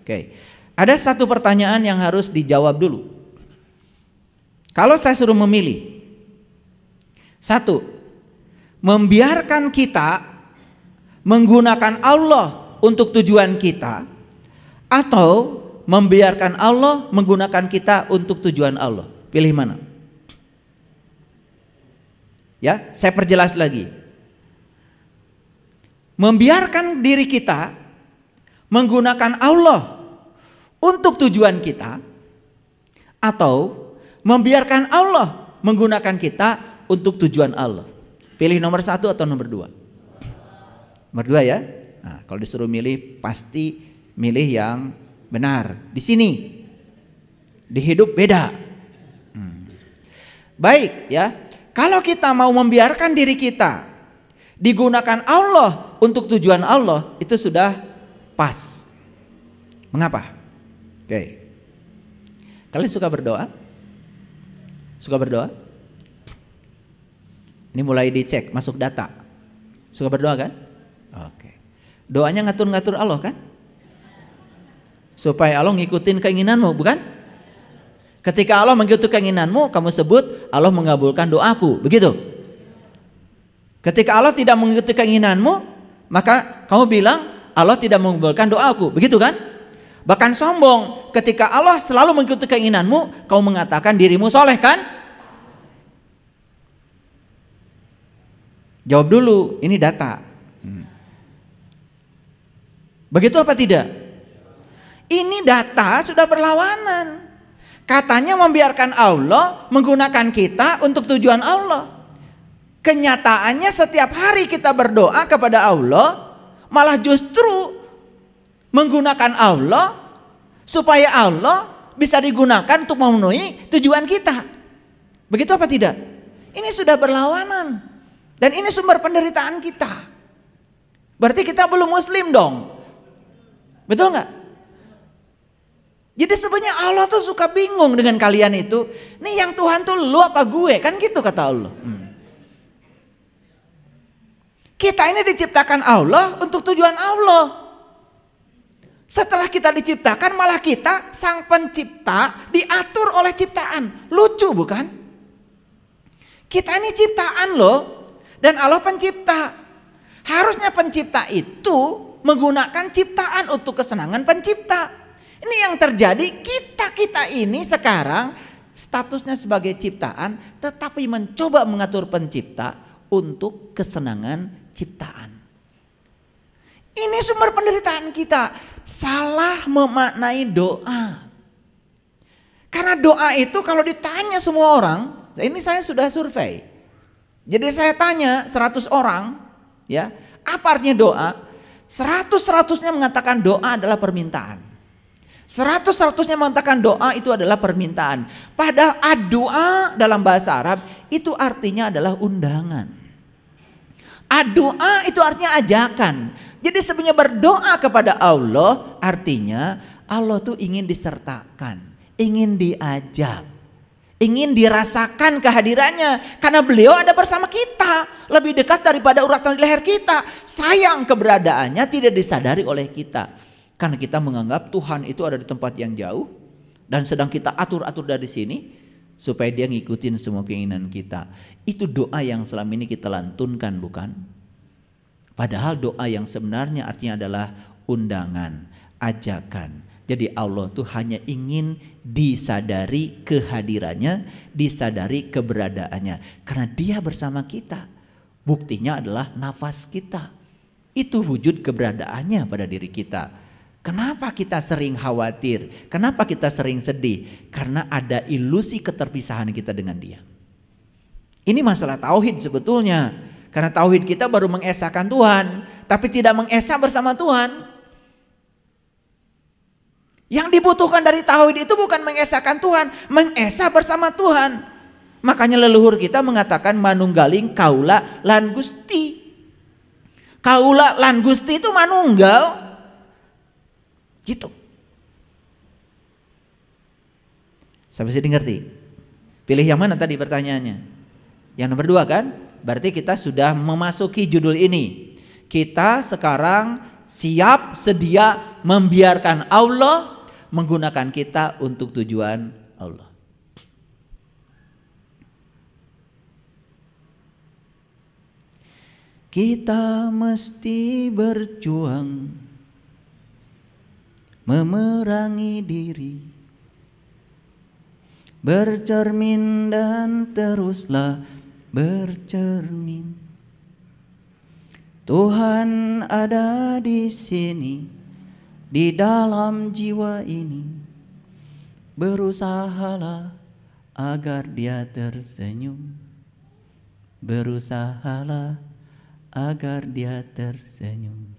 Oke. Ada satu pertanyaan yang harus dijawab dulu. Kalau saya suruh memilih, 1, membiarkan kita menggunakan Allah untuk tujuan kita, atau membiarkan Allah menggunakan kita untuk tujuan Allah. Pilih mana? Ya, saya perjelas lagi. Membiarkan diri kita menggunakan Allah untuk tujuan kita, atau membiarkan Allah menggunakan kita untuk tujuan Allah. Pilih nomor 1 atau nomor 2? Nomor 2 ya. Nah, kalau disuruh milih pasti milih yang benar. Di sini, di hidup beda. Baik ya. Kalau kita mau membiarkan diri kita digunakan Allah untuk tujuan Allah, itu sudah pas. Mengapa? Oke. Kalian suka berdoa? Suka berdoa? Ini mulai dicek, masuk data. Suka berdoa kan? Oke. Doanya ngatur-ngatur Allah kan? Supaya Allah ngikutin keinginanmu, bukan? Ketika Allah mengikuti keinginanmu, kamu sebut Allah mengabulkan doaku, begitu? Ketika Allah tidak mengikuti keinginanmu, maka kamu bilang Allah tidak mengabulkan doaku, begitu kan? Bahkan sombong, ketika Allah selalu mengikuti keinginanmu, kamu mengatakan dirimu soleh kan? Jawab dulu, ini data. Begitu apa tidak? Ini data sudah berlawanan. Katanya membiarkan Allah menggunakan kita untuk tujuan Allah. Kenyataannya setiap hari kita berdoa kepada Allah, malah justru menggunakan Allah supaya Allah bisa digunakan untuk memenuhi tujuan kita. Begitu apa tidak? Ini sudah berlawanan. Dan ini sumber penderitaan kita. Berarti kita belum muslim dong. Betul nggak? Jadi sebenarnya Allah tuh suka bingung dengan kalian itu. Nih yang Tuhan tuh lu apa gue? Kan gitu kata Allah. Kita ini diciptakan Allah untuk tujuan Allah. Setelah kita diciptakan malah kita sang pencipta diatur oleh ciptaan. Lucu bukan? Kita ini ciptaan loh, dan Allah pencipta. Harusnya pencipta itu menggunakan ciptaan untuk kesenangan pencipta. Ini yang terjadi, kita ini sekarang statusnya sebagai ciptaan, tetapi mencoba mengatur pencipta untuk kesenangan ciptaan. Ini sumber penderitaan kita, salah memaknai doa. Karena doa itu kalau ditanya semua orang, ini saya sudah survei. Jadi saya tanya 100 orang, ya, apa artinya doa? 100-100-nya mengatakan doa adalah permintaan. 100-100-nya mengatakan doa itu adalah permintaan. Padahal doa dalam bahasa Arab itu artinya adalah undangan. Doa itu artinya ajakan. Jadi sebenarnya berdoa kepada Allah artinya Allah tuh ingin disertakan, ingin diajak, ingin dirasakan kehadirannya. Karena beliau ada bersama kita, lebih dekat daripada urat di leher kita. Sayang keberadaannya tidak disadari oleh kita. Karena kita menganggap Tuhan itu ada di tempat yang jauh dan sedang kita atur-atur dari sini supaya dia ngikutin semua keinginan kita. Itu doa yang selama ini kita lantunkan, bukan? Padahal doa yang sebenarnya artinya adalah undangan, ajakan. Jadi Allah tuh hanya ingin disadari kehadirannya, disadari keberadaannya. Karena dia bersama kita. Buktinya adalah nafas kita. Itu wujud keberadaannya pada diri kita. Kenapa kita sering khawatir? Kenapa kita sering sedih? Karena ada ilusi keterpisahan kita dengan dia. Ini masalah tauhid sebetulnya. Karena tauhid kita baru mengesahkan Tuhan, tapi tidak mengesah bersama Tuhan. Yang dibutuhkan dari tauhid itu bukan mengesahkan Tuhan, mengesah bersama Tuhan. Makanya leluhur kita mengatakan manunggaling kaula lan Gusti. Kaula lan Gusti itu manunggal. Gitu. Sampai sini ngerti? Pilih yang mana tadi pertanyaannya? Yang nomor 2 kan? Berarti kita sudah memasuki judul ini. Kita sekarang siap sedia membiarkan Allah menggunakan kita untuk tujuan Allah. Kita mesti berjuang memerangi diri, bercermin dan teruslah bercermin. Tuhan ada di sini, di dalam jiwa ini. Berusahalah agar dia tersenyum. Berusahalah agar dia tersenyum.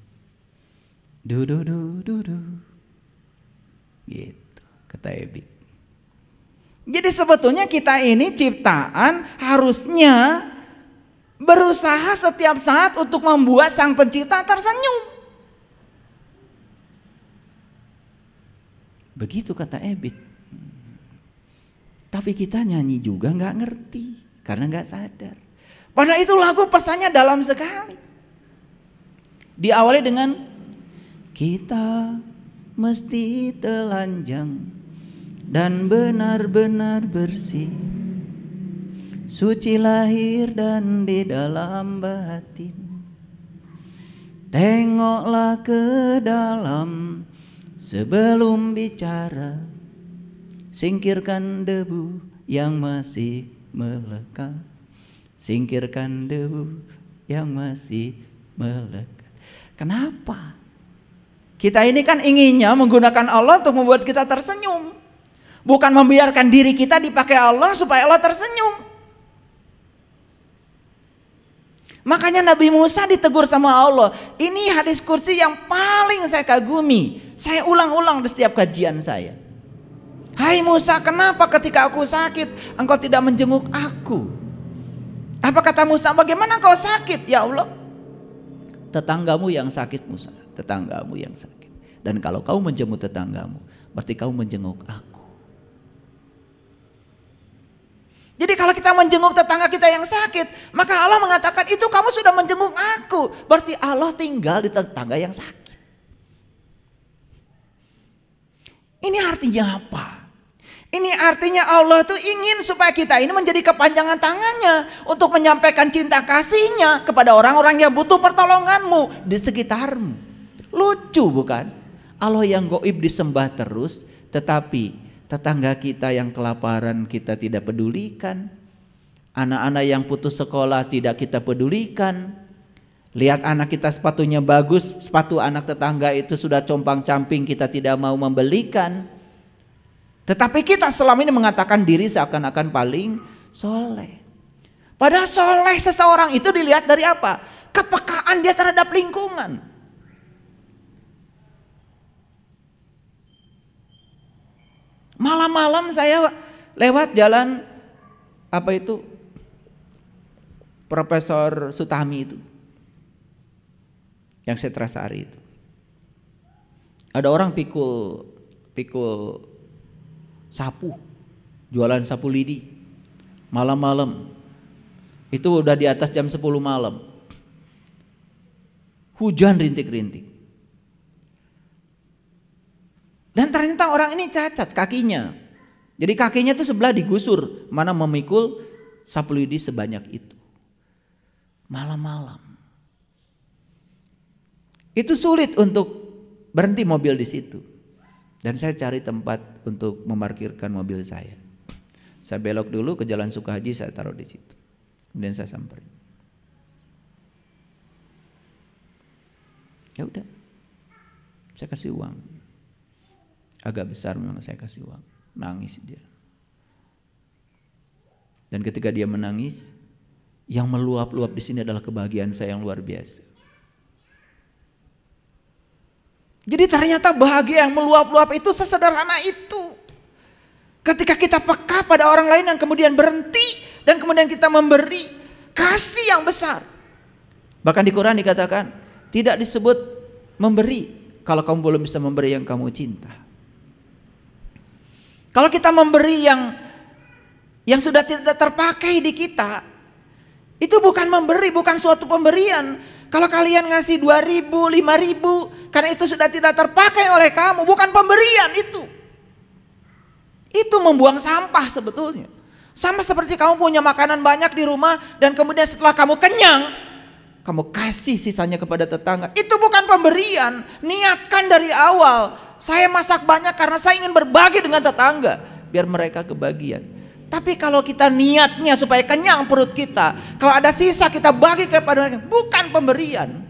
Du-du-du-du-du. Gitu kata Ebit. Jadi sebetulnya kita ini ciptaan harusnya berusaha setiap saat untuk membuat sang pencipta tersenyum. Begitu kata Ebit. Tapi kita nyanyi juga nggak ngerti karena nggak sadar. Padahal itu lagu pesannya dalam sekali. Diawali dengan kita mesti telanjang dan benar-benar bersih, suci lahir dan di dalam batin. Tengoklah ke dalam sebelum bicara, singkirkan debu yang masih melekat, singkirkan debu yang masih melekat. Kenapa? Kita ini kan inginnya menggunakan Allah untuk membuat kita tersenyum. Bukan membiarkan diri kita dipakai Allah supaya Allah tersenyum. Makanya Nabi Musa ditegur sama Allah. Ini hadis kursi yang paling saya kagumi. Saya ulang-ulang di setiap kajian saya. Hai Musa, kenapa ketika aku sakit engkau tidak menjenguk aku? Apa kata Musa? Bagaimana kau sakit ya Allah? Tetanggamu yang sakit Musa. Tetanggamu yang sakit. Dan kalau kau menjenguk tetanggamu, berarti kau menjenguk aku. Jadi kalau kita menjenguk tetangga kita yang sakit, maka Allah mengatakan itu kamu sudah menjenguk aku. Berarti Allah tinggal di tetangga yang sakit. Ini artinya apa? Ini artinya Allah tuh ingin supaya kita ini menjadi kepanjangan tangannya untuk menyampaikan cinta kasihnya kepada orang-orang yang butuh pertolonganmu di sekitarmu. Lucu bukan? Allah yang gaib disembah terus, tetapi tetangga kita yang kelaparan kita tidak pedulikan. Anak-anak yang putus sekolah tidak kita pedulikan. Lihat anak kita sepatunya bagus, sepatu anak tetangga itu sudah compang-camping, kita tidak mau membelikan. Tetapi kita selama ini mengatakan diri seakan-akan paling soleh. Padahal soleh seseorang itu dilihat dari apa? Kepekaan dia terhadap lingkungan. Malam-malam saya lewat jalan apa itu? Profesor Sutami itu. Yang Setrasari itu. Ada orang pikul sapu, jualan sapu lidi malam-malam. Itu udah di atas jam 10 malam. Hujan rintik-rintik. Dan ternyata orang ini cacat kakinya. Jadi kakinya tuh sebelah digusur, mana memikul sapu lidi sebanyak itu. Malam-malam. Itu sulit untuk berhenti mobil di situ. Dan saya cari tempat untuk memarkirkan mobil saya. Saya belok dulu ke Jalan Sukahaji, saya taruh di situ. Kemudian saya samperin. Ya udah, saya kasih uang. Agak besar memang saya kasih uang. Nangis dia. Dan ketika dia menangis, yang meluap-luap di sini adalah kebahagiaan saya yang luar biasa. Jadi ternyata bahagia yang meluap-luap itu sesederhana itu. Ketika kita peka pada orang lain dan kemudian berhenti dan kemudian kita memberi kasih yang besar. Bahkan di Quran dikatakan tidak disebut memberi kalau kamu belum bisa memberi yang kamu cinta. Kalau kita memberi yang sudah tidak terpakai di kita, itu bukan memberi, bukan suatu pemberian. Kalau kalian ngasih 2.000, 5.000 karena itu sudah tidak terpakai oleh kamu, bukan pemberian itu. Itu membuang sampah sebetulnya. Sama seperti kamu punya makanan banyak di rumah dan kemudian setelah kamu kenyang, kamu kasih sisanya kepada tetangga. Itu bukan pemberian. Niatkan dari awal, saya masak banyak karena saya ingin berbagi dengan tetangga biar mereka kebagian. Tapi kalau kita niatnya supaya kenyang perut kita, kalau ada sisa kita bagi kepada mereka, bukan pemberian.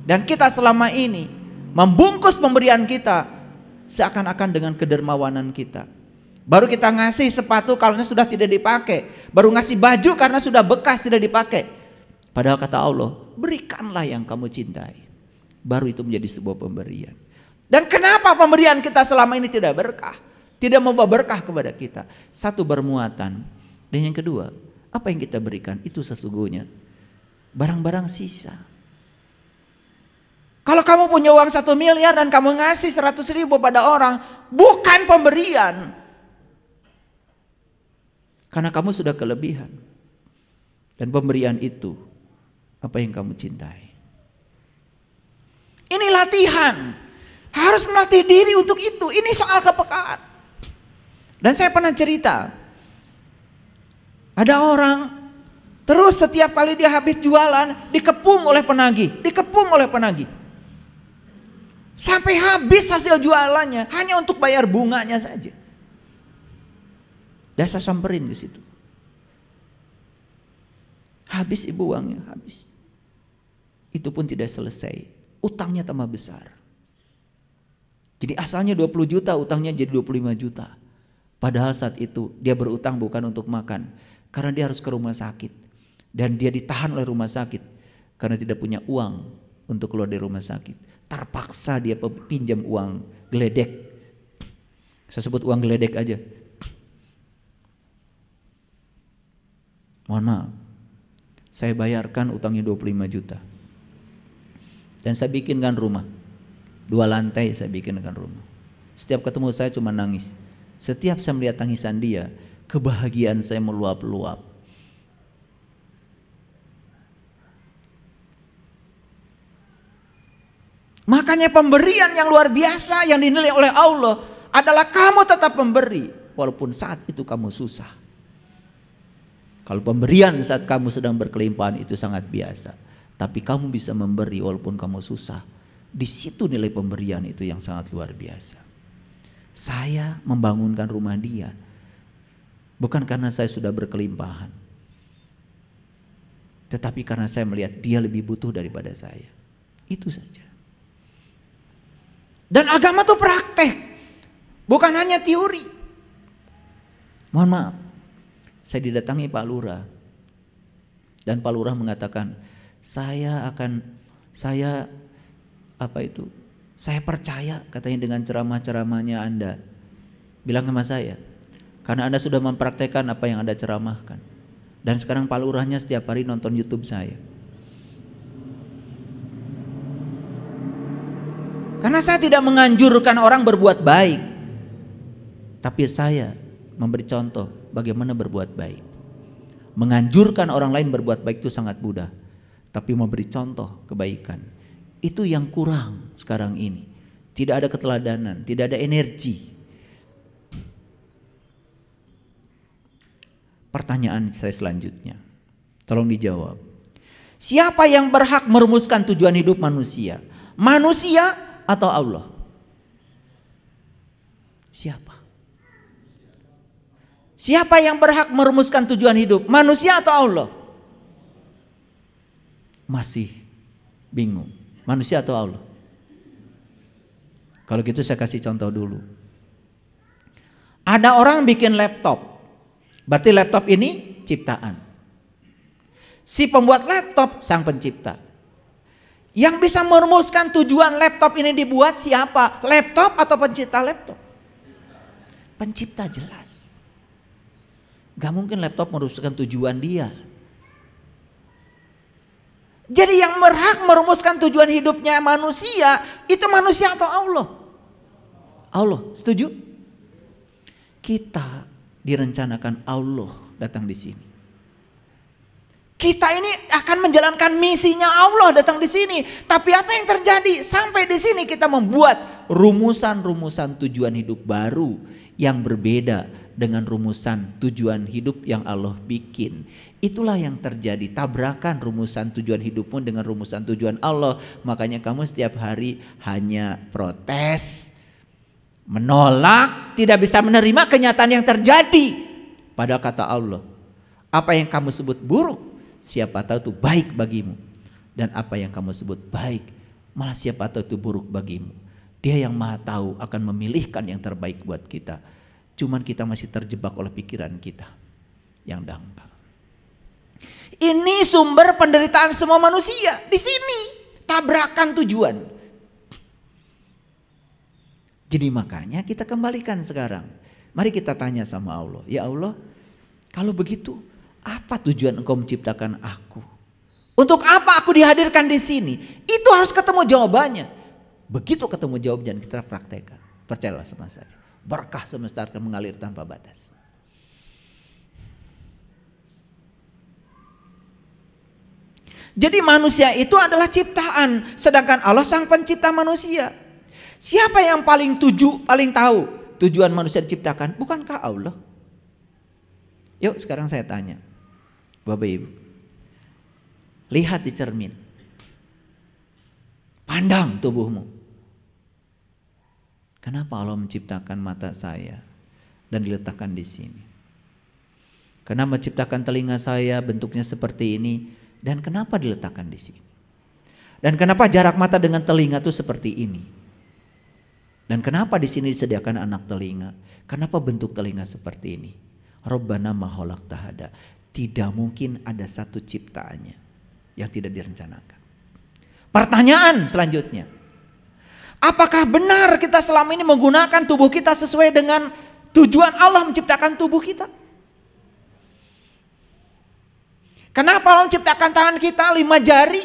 Dan kita selama ini membungkus pemberian kita seakan-akan dengan kedermawanan kita. Baru kita ngasih sepatu karena sudah tidak dipakai, baru ngasih baju karena sudah bekas tidak dipakai. Padahal kata Allah, berikanlah yang kamu cintai. Baru itu menjadi sebuah pemberian. Dan kenapa pemberian kita selama ini tidak berkah? Tidak membawa berkah kepada kita. Satu, bermuatan. Dan yang kedua, apa yang kita berikan itu sesungguhnya barang-barang sisa. Kalau kamu punya uang 1 miliar dan kamu ngasih 100.000 pada orang, bukan pemberian. Karena kamu sudah kelebihan. Dan pemberian itu apa yang kamu cintai. Ini latihan. Harus melatih diri untuk itu. Ini soal kepekaan. Dan saya pernah cerita, ada orang terus setiap kali dia habis jualan dikepung oleh penagih, sampai habis hasil jualannya hanya untuk bayar bunganya saja. Dan saya samperin ke situ, habis ibu uangnya, habis. Itu pun tidak selesai, utangnya tambah besar. Jadi asalnya 20 juta, utangnya jadi 25 juta. Padahal saat itu dia berutang bukan untuk makan, karena dia harus ke rumah sakit. Dan dia ditahan oleh rumah sakit karena tidak punya uang untuk keluar dari rumah sakit. Terpaksa dia pinjam uang geledek. Saya sebut uang geledek aja. Mohon maaf, saya bayarkan utangnya 25 juta. Dan saya bikinkan rumah, 2 lantai saya bikinkan rumah. Setiap ketemu saya cuma nangis. Setiap saya melihat tangisan dia, kebahagiaan saya meluap-luap. Makanya pemberian yang luar biasa yang dinilai oleh Allah adalah kamu tetap memberi walaupun saat itu kamu susah. Kalau pemberian saat kamu sedang berkelimpahan itu sangat biasa, tapi kamu bisa memberi walaupun kamu susah. Di situ nilai pemberian itu yang sangat luar biasa. Saya membangunkan rumah dia bukan karena saya sudah berkelimpahan, tetapi karena saya melihat dia lebih butuh daripada saya. Itu saja. Dan agama itu praktek, bukan hanya teori. Mohon maaf, saya didatangi Pak Lurah, dan Pak Lurah mengatakan, saya percaya katanya dengan ceramah-ceramahnya Anda. Bilang sama saya, karena Anda sudah mempraktekkan apa yang Anda ceramahkan. Dan sekarang Pak Lurahnya setiap hari nonton YouTube saya. Karena saya tidak menganjurkan orang berbuat baik, tapi saya memberi contoh bagaimana berbuat baik. Menganjurkan orang lain berbuat baik itu sangat mudah, tapi memberi contoh kebaikan itu yang kurang sekarang ini. Tidak ada keteladanan, tidak ada energi. Pertanyaan saya selanjutnya, tolong dijawab. Siapa yang berhak merumuskan tujuan hidup manusia? Manusia atau Allah? Siapa? Siapa yang berhak merumuskan tujuan hidup? Manusia atau Allah? Masih bingung. Manusia atau Allah? Kalau gitu saya kasih contoh dulu. Ada orang bikin laptop. Berarti laptop ini ciptaan. Si pembuat laptop sang pencipta. Yang bisa merumuskan tujuan laptop ini dibuat siapa? Laptop atau pencipta laptop? Pencipta jelas. Gak mungkin laptop merumuskan tujuan dia. Jadi yang berhak merumuskan tujuan hidupnya manusia, itu manusia atau Allah? Allah, setuju? Kita direncanakan Allah datang di sini. Kita ini akan menjalankan misinya Allah datang di sini. Tapi apa yang terjadi? Sampai di sini kita membuat rumusan-rumusan tujuan hidup baru yang berbeda dengan rumusan tujuan hidup yang Allah bikin. Itulah yang terjadi, tabrakan rumusan tujuan hidupmu dengan rumusan tujuan Allah. Makanya kamu setiap hari hanya protes, menolak, tidak bisa menerima kenyataan yang terjadi. Padahal kata Allah, apa yang kamu sebut buruk, siapa tahu itu baik bagimu. Dan apa yang kamu sebut baik, malah siapa tahu itu buruk bagimu. Dia yang maha tahu akan memilihkan yang terbaik buat kita. Cuman kita masih terjebak oleh pikiran kita yang dangkal. Ini sumber penderitaan semua manusia. Di sini tabrakan tujuan. Jadi makanya kita kembalikan sekarang. Mari kita tanya sama Allah. Ya Allah, kalau begitu apa tujuan Engkau menciptakan aku? Untuk apa aku dihadirkan di sini? Itu harus ketemu jawabannya. Begitu ketemu jawabannya kita praktekkan. Percayalah sama saya. Berkah semesta akan mengalir tanpa batas. Jadi manusia itu adalah ciptaan, sedangkan Allah sang pencipta manusia. Siapa yang paling tahu tujuan manusia diciptakan? Bukankah Allah? Yuk sekarang saya tanya, Bapak Ibu, lihat di cermin, pandang tubuhmu. Kenapa Allah menciptakan mata saya dan diletakkan di sini? Kenapa menciptakan telinga saya bentuknya seperti ini? Dan kenapa diletakkan di sini? Dan kenapa jarak mata dengan telinga itu seperti ini? Dan kenapa di sini disediakan anak telinga? Kenapa bentuk telinga seperti ini? Rabbana ma khalaqta hada. Tidak mungkin ada satu ciptaannya yang tidak direncanakan. Pertanyaan selanjutnya. Apakah benar kita selama ini menggunakan tubuh kita sesuai dengan tujuan Allah menciptakan tubuh kita? Kenapa Allah menciptakan tangan kita 5 jari?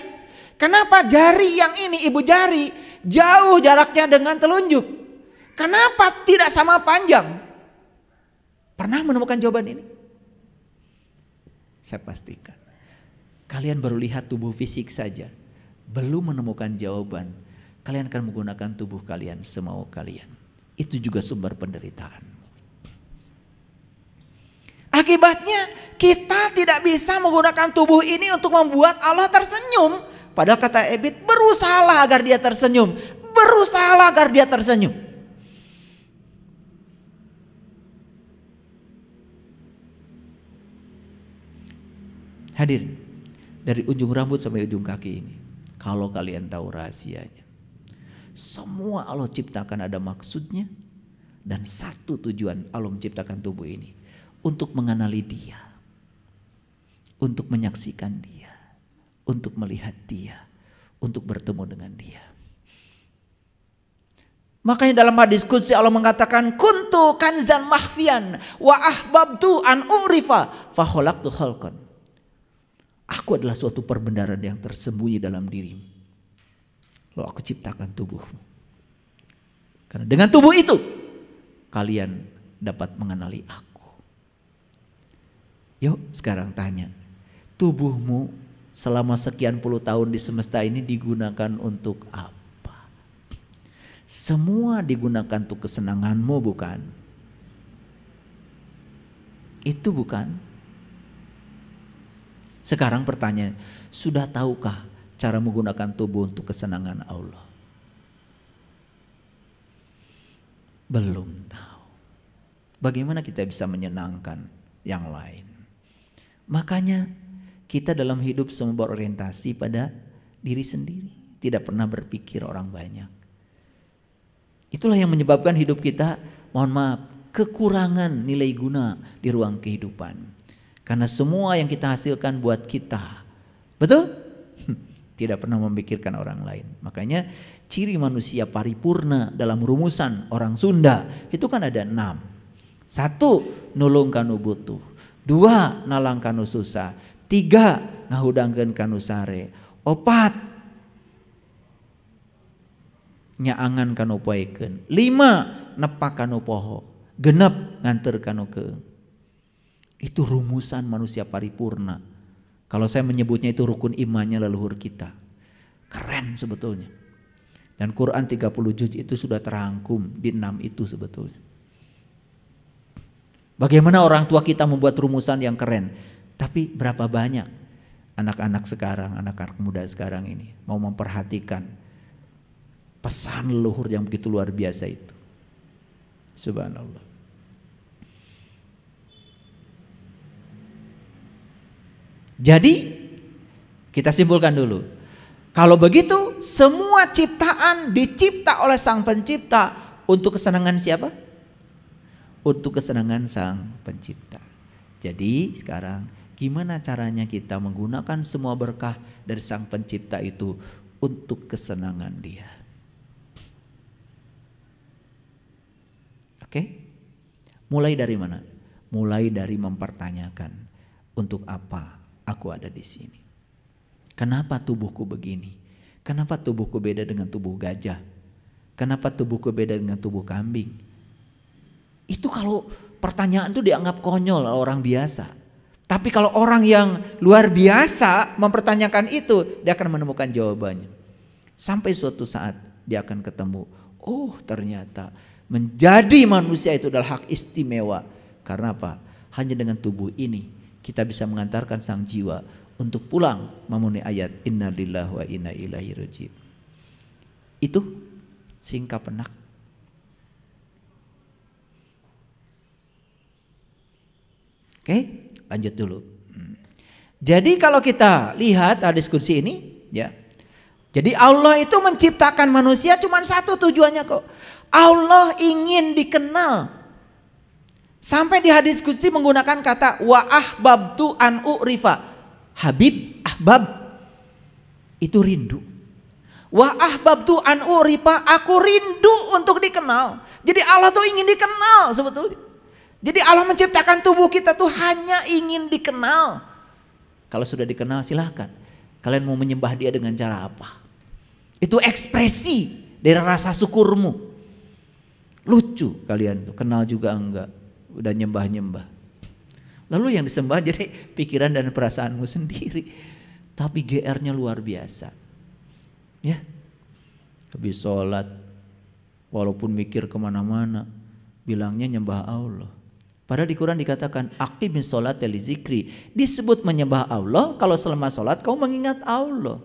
Kenapa jari yang ini, ibu jari, jauh jaraknya dengan telunjuk? Kenapa tidak sama panjang? Pernah menemukan jawaban ini? Saya pastikan. Kalian baru lihat tubuh fisik saja, belum menemukan jawaban. Kalian akan menggunakan tubuh kalian semau kalian. Itu juga sumber penderitaan. Akibatnya kita tidak bisa menggunakan tubuh ini untuk membuat Allah tersenyum. Padahal kata Ebit, berusahalah agar dia tersenyum. Berusahalah agar dia tersenyum. Hadirin, dari ujung rambut sampai ujung kaki ini, kalau kalian tahu rahasianya, semua Allah ciptakan ada maksudnya, dan satu tujuan Allah menciptakan tubuh ini, untuk mengenali Dia, untuk menyaksikan Dia, untuk melihat Dia, untuk bertemu dengan Dia. Makanya dalam hadis qudsi Allah mengatakan, kuntu kanzan mahfian wa ahbabtu an urifa fa khalaqtu khalqan. Aku adalah suatu perbendaharaan yang tersembunyi dalam dirimu. Lalu aku ciptakan tubuhmu. Karena dengan tubuh itu kalian dapat mengenali aku. Yuk sekarang tanya, tubuhmu selama sekian puluh tahun di semesta ini digunakan untuk apa? Semua digunakan untuk kesenanganmu, bukan? Itu bukan? Sekarang pertanyaan, sudah tahukah cara menggunakan tubuh untuk kesenangan Allah? Belum tahu. Bagaimana kita bisa menyenangkan yang lain? Makanya kita dalam hidup semua berorientasi pada diri sendiri. Tidak pernah berpikir orang banyak. Itulah yang menyebabkan hidup kita, mohon maaf, kekurangan nilai guna di ruang kehidupan. Karena semua yang kita hasilkan buat kita. Betul? Tidak pernah memikirkan orang lain. Makanya ciri manusia paripurna dalam rumusan orang Sunda itu kan ada 6. 1, nulung kanu butuh. 2, nalang kanu susah. 3, ngahudangkeun kanu sare. 4, nyaangan kanu poekeun. 5, nepak kanu poho. 6, nganter kanu keung. Itu rumusan manusia paripurna. Kalau saya menyebutnya itu rukun imannya leluhur kita. Keren sebetulnya. Dan Quran 30 juz itu sudah terangkum di 6 itu sebetulnya. Bagaimana orang tua kita membuat rumusan yang keren. Tapi berapa banyak anak-anak sekarang, anak-anak muda sekarang ini mau memperhatikan pesan leluhur yang begitu luar biasa itu. Subhanallah. Jadi kita simpulkan dulu. Kalau begitu semua ciptaan dicipta oleh Sang Pencipta untuk kesenangan siapa? Untuk kesenangan Sang Pencipta. Jadi sekarang gimana caranya kita menggunakan semua berkah dari Sang Pencipta itu untuk kesenangan Dia? Oke? Mulai dari mana? Mulai dari mempertanyakan, untuk apa aku ada di sini? Kenapa tubuhku begini? Kenapa tubuhku beda dengan tubuh gajah? Kenapa tubuhku beda dengan tubuh kambing? Itu kalau pertanyaan itu dianggap konyol orang biasa. Tapi kalau orang yang luar biasa mempertanyakan itu, dia akan menemukan jawabannya. Sampai suatu saat dia akan ketemu, oh ternyata menjadi manusia itu adalah hak istimewa. Karena apa? Hanya dengan tubuh ini kita bisa mengantarkan sang jiwa untuk pulang memenuhi ayat inna lillahi wa inna ilaihi raji'un. Itu singkap penak. Oke, lanjut dulu. Jadi kalau kita lihat hadis qudsi ini, ya. Jadi Allah itu menciptakan manusia cuma satu tujuannya kok. Allah ingin dikenal. Sampai di hadis qudsi menggunakan kata wa ahbabtu an urifa. Habib, ahbab itu rindu. Wa ahbabtu an urifa, aku rindu untuk dikenal. Jadi Allah tuh ingin dikenal sebetulnya. Jadi Allah menciptakan tubuh kita tuh hanya ingin dikenal. Kalau sudah dikenal silahkan. Kalian mau menyembah Dia dengan cara apa? Itu ekspresi dari rasa syukurmu. Lucu kalian tuh, kenal juga enggak. Udah nyembah-nyembah. Lalu yang disembah jadi pikiran dan perasaanmu sendiri. Tapi GR-nya luar biasa. Ya. Habis sholat Walaupun mikir kemana-mana, bilangnya nyembah Allah. Padahal di Quran dikatakan aqimis sholata li zikri. Disebut menyembah Allah kalau selama sholat kau mengingat Allah.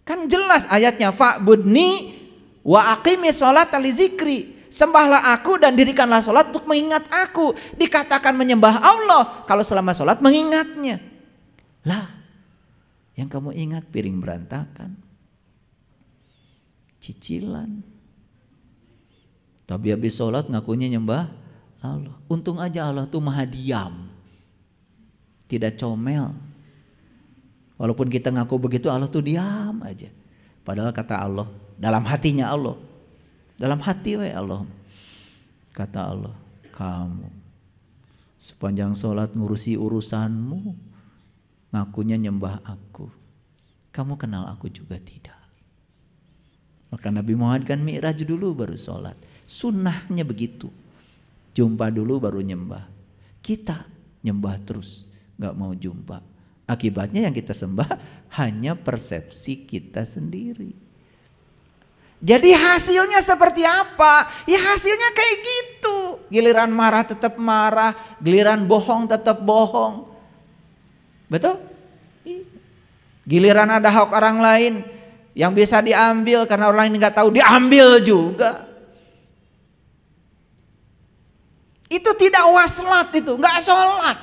Kan jelas ayatnya, fa'budni wa aqimis sholata li zikri. Sembahlah aku dan dirikanlah sholat untuk mengingat aku. Dikatakan menyembah Allah kalau selama sholat mengingatnya. Lah, yang kamu ingat piring berantakan, cicilan. Tapi habis sholat ngakunya nyembah Allah. Untung aja Allah tuh maha diam, tidak comel. Walaupun kita ngaku begitu, Allah tuh diam aja. Padahal kata Allah, dalam hatinya Allah, dalam hati Allah, kata Allah, kamu sepanjang sholat ngurusi urusanmu, ngakunya nyembah aku, kamu kenal aku juga tidak. Maka Nabi Muhammad kan mi'raj dulu baru sholat. Sunnahnya begitu, jumpa dulu baru nyembah. Kita nyembah terus, gak mau jumpa. Akibatnya yang kita sembah hanya persepsi kita sendiri. Jadi hasilnya seperti apa? Ya hasilnya kayak gitu. Giliran marah tetap marah, giliran bohong tetap bohong. Betul? Giliran ada hak orang lain yang bisa diambil karena orang lain nggak tahu, diambil juga. Itu tidak waslat, itu nggak sholat.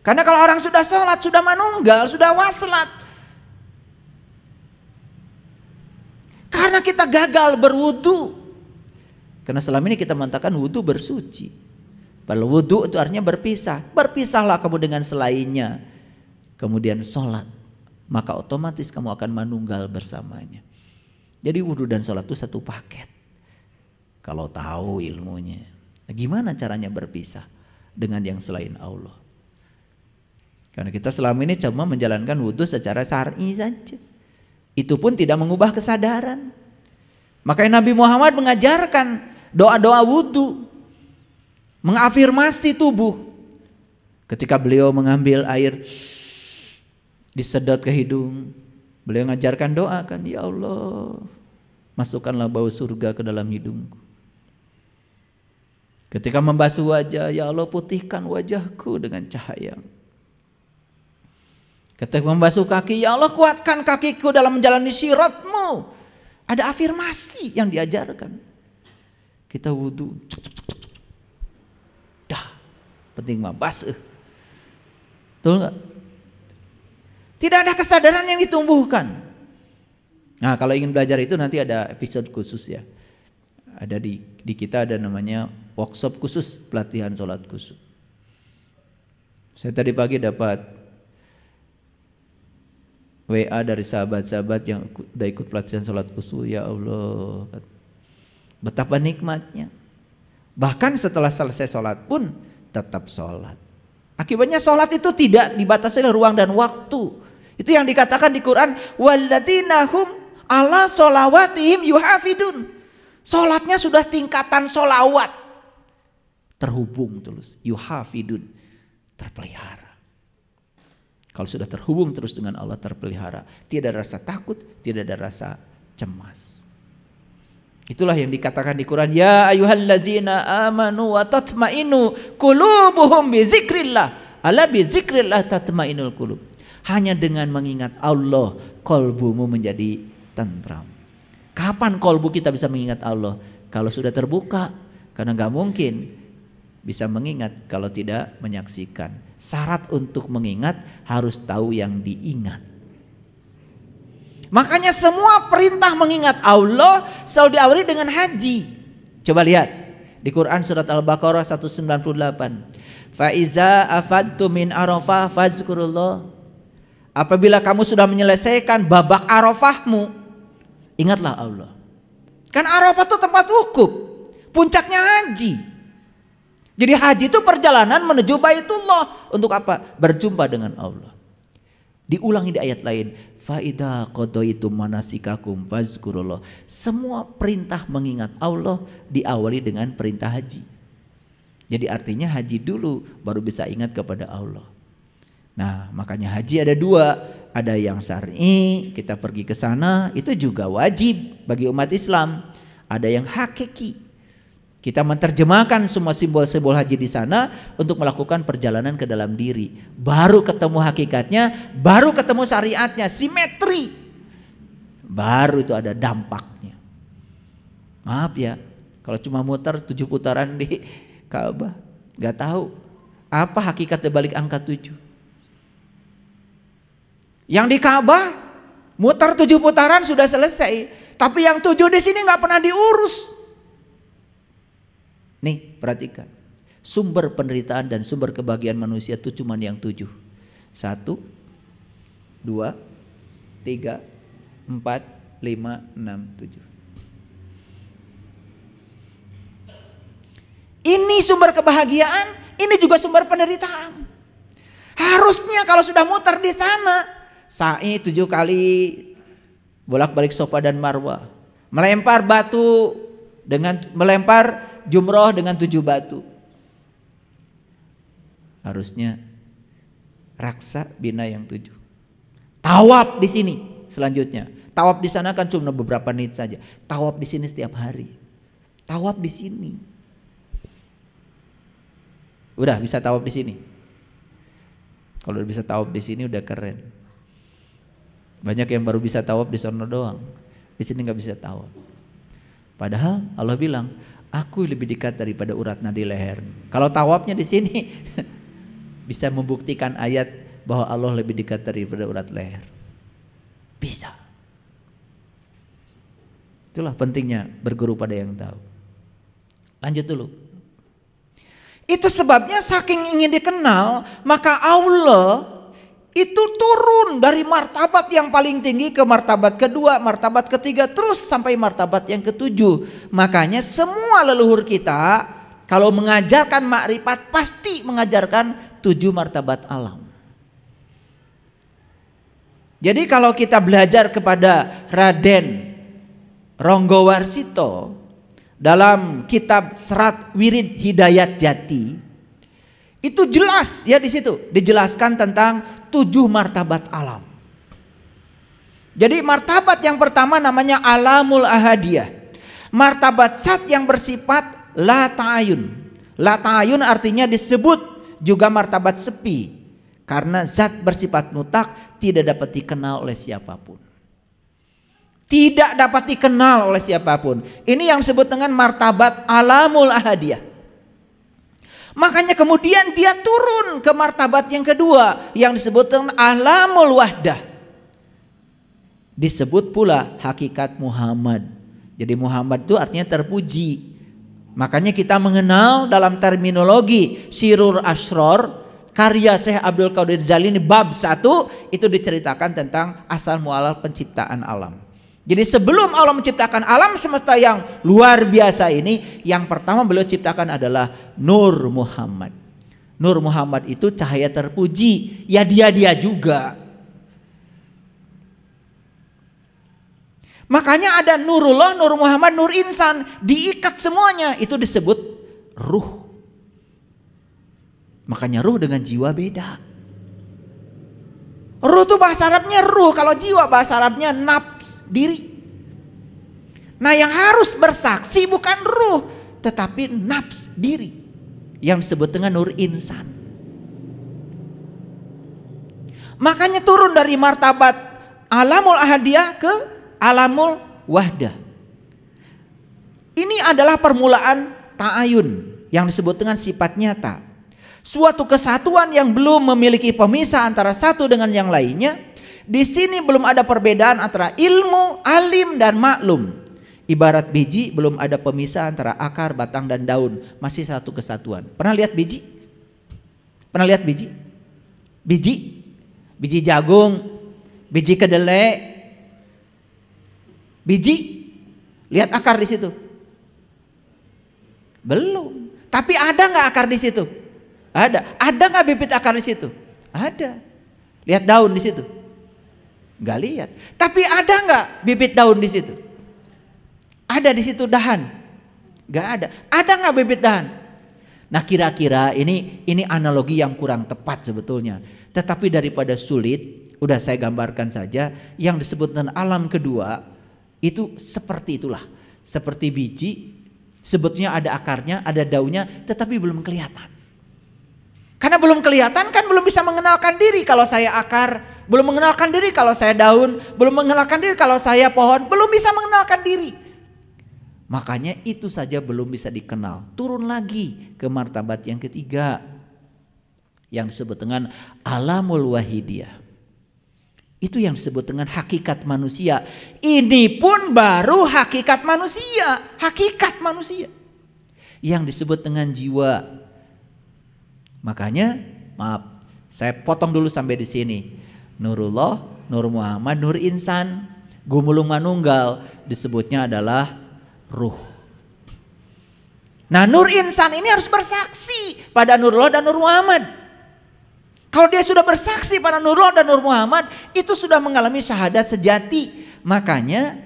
Karena kalau orang sudah sholat, sudah manunggal, sudah waslat. Karena kita gagal berwudu. Karena selama ini kita mengatakan wudu bersuci. Padahal wudu itu artinya berpisah. Berpisahlah kamu dengan selainnya. Kemudian sholat, maka otomatis kamu akan manunggal bersamanya. Jadi wudu dan sholat itu satu paket. Kalau tahu ilmunya. Nah, gimana caranya berpisah dengan yang selain Allah? Karena kita selama ini cuma menjalankan wudu secara syar'i saja. Itu pun tidak mengubah kesadaran. Makanya Nabi Muhammad mengajarkan doa-doa wudu, mengafirmasi tubuh. Ketika beliau mengambil air, disedot ke hidung, beliau mengajarkan doa kan, ya Allah, masukkanlah bau surga ke dalam hidungku. Ketika membasuh wajah, ya Allah, putihkan wajahku dengan cahaya. Ketika membasuh kaki, ya Allah, kuatkan kakiku dalam menjalani syiratmu. Ada afirmasi yang diajarkan. Kita wudu, dah, penting mah basuh. Betul nggak? Tidak ada kesadaran yang ditumbuhkan. Nah, kalau ingin belajar itu nanti ada episode khusus ya. Ada di kita ada namanya workshop khusus pelatihan sholat khusyuk. Saya tadi pagi dapat WA dari sahabat-sahabat yang udah ikut pelatihan sholat khusyuk. Ya Allah, betapa nikmatnya. Bahkan setelah selesai sholat pun tetap sholat. Akibatnya sholat itu tidak dibatasi oleh ruang dan waktu. Itu yang dikatakan di Quran, walladzina hum ala sholawatihim yuhafidun. Sholatnya sudah tingkatan sholawat, terhubung terus, yuhafidun, terpelihara. Kalau sudah terhubung terus dengan Allah, terpelihara, tidak ada rasa takut, tidak ada rasa cemas. Itulah yang dikatakan di Quran, ya ayyuhallazina amanu wa tatmainu qulubuhum bi zikrillah, ala bi zikrillah tatmainul qulub. Hanya dengan mengingat Allah, kolbumu menjadi tentram. Kapan kolbu kita bisa mengingat Allah? Kalau sudah terbuka, karena nggak mungkin bisa mengingat kalau tidak menyaksikan. Syarat untuk mengingat harus tahu yang diingat. Makanya semua perintah mengingat Allah selalu diawali dengan haji. Coba lihat di Quran surat Al-Baqarah 198. Faiza afadtu min Arafah fazkurullah. Apabila kamu sudah menyelesaikan babak Arafahmu, ingatlah Allah. Kan Arafah itu tempat wukuf, puncaknya haji. Jadi haji itu perjalanan menuju Baitullah. Untuk apa? Berjumpa dengan Allah. Diulangi di ayat lain, fa idza qadaitum manasikakum fazkurullah. Semua perintah mengingat Allah diawali dengan perintah haji. Jadi artinya haji dulu baru bisa ingat kepada Allah. Nah, makanya haji ada dua, ada yang syar'i, kita pergi ke sana itu juga wajib bagi umat Islam. ada yang hakiki. Kita menerjemahkan semua simbol-simbol haji di sana untuk melakukan perjalanan ke dalam diri. Baru ketemu hakikatnya, baru ketemu syariatnya, simetri. Baru itu ada dampaknya. Maaf ya, kalau cuma muter 7 putaran di Ka'bah, gak tahu apa hakikat dibalik angka 7. Yang di Ka'bah muter 7 putaran sudah selesai, tapi yang 7 di sini gak pernah diurus. Nih perhatikan, sumber penderitaan dan sumber kebahagiaan manusia itu cuma yang 7. 1, 2, 3, 4, 5, 6, 7. Ini sumber kebahagiaan, ini juga sumber penderitaan. Harusnya kalau sudah muter di sana, sa'i 7 kali bolak-balik Safa dan Marwah, melempar batu dengan melempar jumroh dengan 7 batu. Harusnya raksa bina yang 7. Tawaf di sini selanjutnya. Tawaf di sana kan cuma beberapa menit saja. Tawaf di sini setiap hari. Tawaf di sini. Udah bisa tawaf di sini. Kalau bisa tawaf di sini udah keren. Banyak yang baru bisa tawaf di sono doang. Di sini nggak bisa tawaf. Padahal Allah bilang, aku lebih dekat daripada urat nadi leher. Kalau tawafnya di sini bisa membuktikan ayat bahwa Allah lebih dekat daripada urat leher. Bisa. Itulah pentingnya berguru pada yang tahu. Lanjut dulu. Itu sebabnya saking ingin dikenal, maka Allah itu turun dari martabat yang paling tinggi ke martabat kedua, martabat ketiga, terus sampai martabat yang ketujuh. Makanya semua leluhur kita kalau mengajarkan makrifat pasti mengajarkan 7 martabat alam. Jadi kalau kita belajar kepada Raden Ronggowarsito dalam kitab Serat Wirid Hidayat Jati, itu jelas ya, di situ dijelaskan tentang 7 martabat alam. Jadi martabat yang pertama namanya alamul ahadiyah. Martabat zat yang bersifat la ta'ayun. La ta'ayun artinya disebut juga martabat sepi, karena zat bersifat mutlak tidak dapat dikenal oleh siapapun. Tidak dapat dikenal oleh siapapun. Ini yang disebut dengan martabat alamul ahadiyah. Makanya kemudian dia turun ke martabat yang kedua yang disebut dengan alamul wahdah. Disebut pula hakikat Muhammad. Jadi Muhammad itu artinya terpuji. Makanya kita mengenal dalam terminologi Sirur Asror karya Syekh Abdul Qadir Jalini bab 1 itu diceritakan tentang asal mualaf penciptaan alam. Jadi sebelum Allah menciptakan alam semesta yang luar biasa ini, yang pertama beliau ciptakan adalah Nur Muhammad. Nur Muhammad itu cahaya terpuji, ya dia juga. Makanya ada Nurullah, Nur Muhammad, Nur Insan, diikat semuanya, itu disebut ruh. Makanya ruh dengan jiwa beda. Ruh itu bahasa Arabnya ruh, kalau jiwa bahasa Arabnya nafs, diri. Nah yang harus bersaksi bukan ruh, tetapi nafs, diri, yang disebut dengan Nur Insan. Makanya turun dari martabat alamul ahadiyah ke alamul wahdah. Ini adalah permulaan ta'ayun yang disebut dengan sifat nyata. Suatu kesatuan yang belum memiliki pemisah antara satu dengan yang lainnya. Di sini belum ada perbedaan antara ilmu, alim dan maklum. Ibarat biji belum ada pemisah antara akar, batang dan daun, masih satu kesatuan. Pernah lihat biji? Pernah lihat biji? Biji jagung, biji kedelai, biji. Lihat akar di situ? Belum. Tapi ada nggak akar di situ? Ada. Ada nggak bibit akar di situ? Ada. Lihat daun di situ? Nggak lihat. Tapi ada nggak bibit daun di situ? Ada di situ dahan? Nggak ada. Ada nggak bibit dahan? Nah kira-kira ini analogi yang kurang tepat sebetulnya. Tetapi daripada sulit, udah saya gambarkan saja. Yang disebut dengan alam kedua itu seperti itulah. seperti biji, sebetulnya ada akarnya, ada daunnya, tetapi belum kelihatan. Karena belum kelihatan kan belum bisa mengenalkan diri kalau saya akar, belum mengenalkan diri kalau saya daun, belum mengenalkan diri kalau saya pohon, belum bisa mengenalkan diri. Makanya itu saja belum bisa dikenal. Turun lagi ke martabat yang ketiga yang disebut dengan alamul wahidiyah. Itu yang disebut dengan hakikat manusia. Ini pun baru hakikat manusia, hakikat manusia yang disebut dengan jiwa. Makanya, maaf, saya potong dulu sampai di sini. Nurullah, Nur Muhammad, Nur Insan, Gumulung Manunggal disebutnya adalah ruh. Nah, Nur Insan ini harus bersaksi pada Nurullah dan Nur Muhammad. Kalau dia sudah bersaksi pada Nurullah dan Nur Muhammad, itu sudah mengalami syahadat sejati. Makanya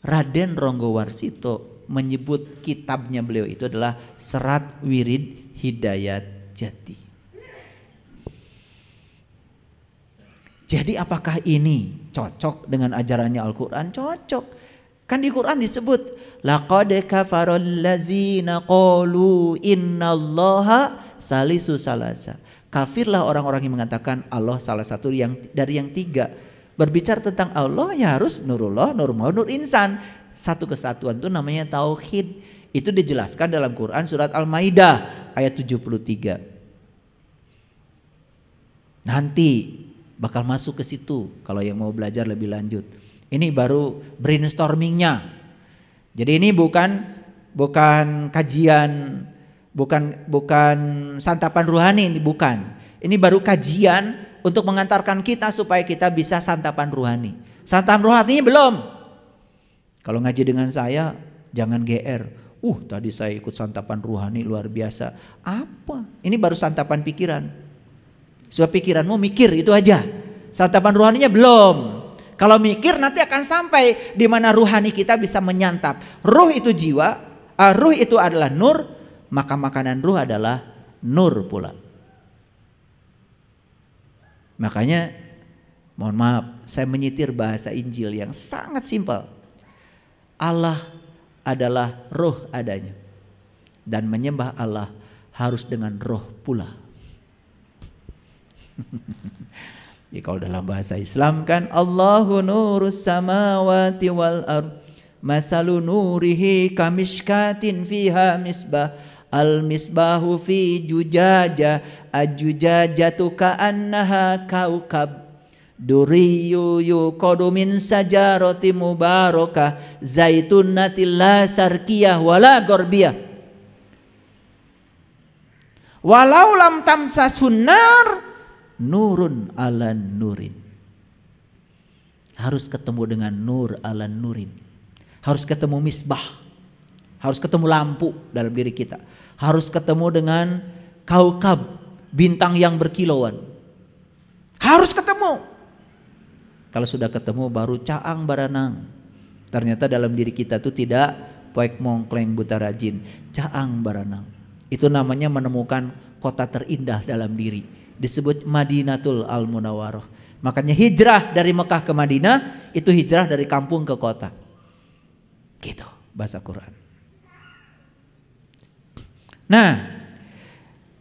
Raden Ronggo Warsito menyebut kitabnya beliau itu adalah Serat Wirid Hidayat Jati. Jadi apakah ini cocok dengan ajarannya Al-Quran? Cocok. Kan di Quran disebut laqad kafarul ladzina qalu innallaha salisu salasa. Kafirlah orang-orang yang mengatakan Allah salah satu dari yang tiga. Berbicara tentang Allah ya harus Nurullah, Nur Muhammad, Nur Insan. Satu kesatuan itu namanya tauhid. Itu dijelaskan dalam Quran surat Al-Maidah ayat 73. Nanti bakal masuk ke situ kalau yang mau belajar lebih lanjut. Ini baru brainstormingnya. Jadi ini bukan kajian, bukan santapan ruhani, ini bukan. Ini baru kajian untuk mengantarkan kita supaya kita bisa santapan ruhani. Santapan ruhani belum. Kalau ngaji dengan saya jangan GR. Tadi saya ikut santapan ruhani luar biasa. Apa? Ini baru santapan pikiran. Sebab pikiranmu mikir itu aja. Santapan ruhaninya belum. Kalau mikir nanti akan sampai di mana ruhani kita bisa menyantap. Ruh itu jiwa, ruh itu adalah nur, maka makanan ruh adalah nur pula. Makanya mohon maaf, saya menyitir bahasa Injil yang sangat simpel. Allah adalah roh adanya, dan menyembah Allah harus dengan roh pula. Ya, kalau dalam bahasa Islam kan Allahu nurus samawati wal ard masalu nurihi kamishkatin fiha misbah al misbahu fi jujaja ajujajatu ka'annaha kaukab duriyu yuqadu min sajarati mubarakah zaitunatil la sarkiyah wala gorbiyah walau lam tamsasun nar nurun ala nurin. Harus ketemu dengan nur ala nurin. Harus ketemu misbah. Harus ketemu lampu dalam diri kita. Harus ketemu dengan kaukab, bintang yang berkilauan. Harus ketemu. Kalau sudah ketemu baru caang baranang. Ternyata dalam diri kita itu tidak poek mongkleng buta rajin, caang baranang. Itu namanya menemukan kota terindah dalam diri. Disebut Madinatul Al-Munawwarah. Makanya hijrah dari Mekah ke Madinah itu hijrah dari kampung ke kota. Gitu bahasa Quran. Nah,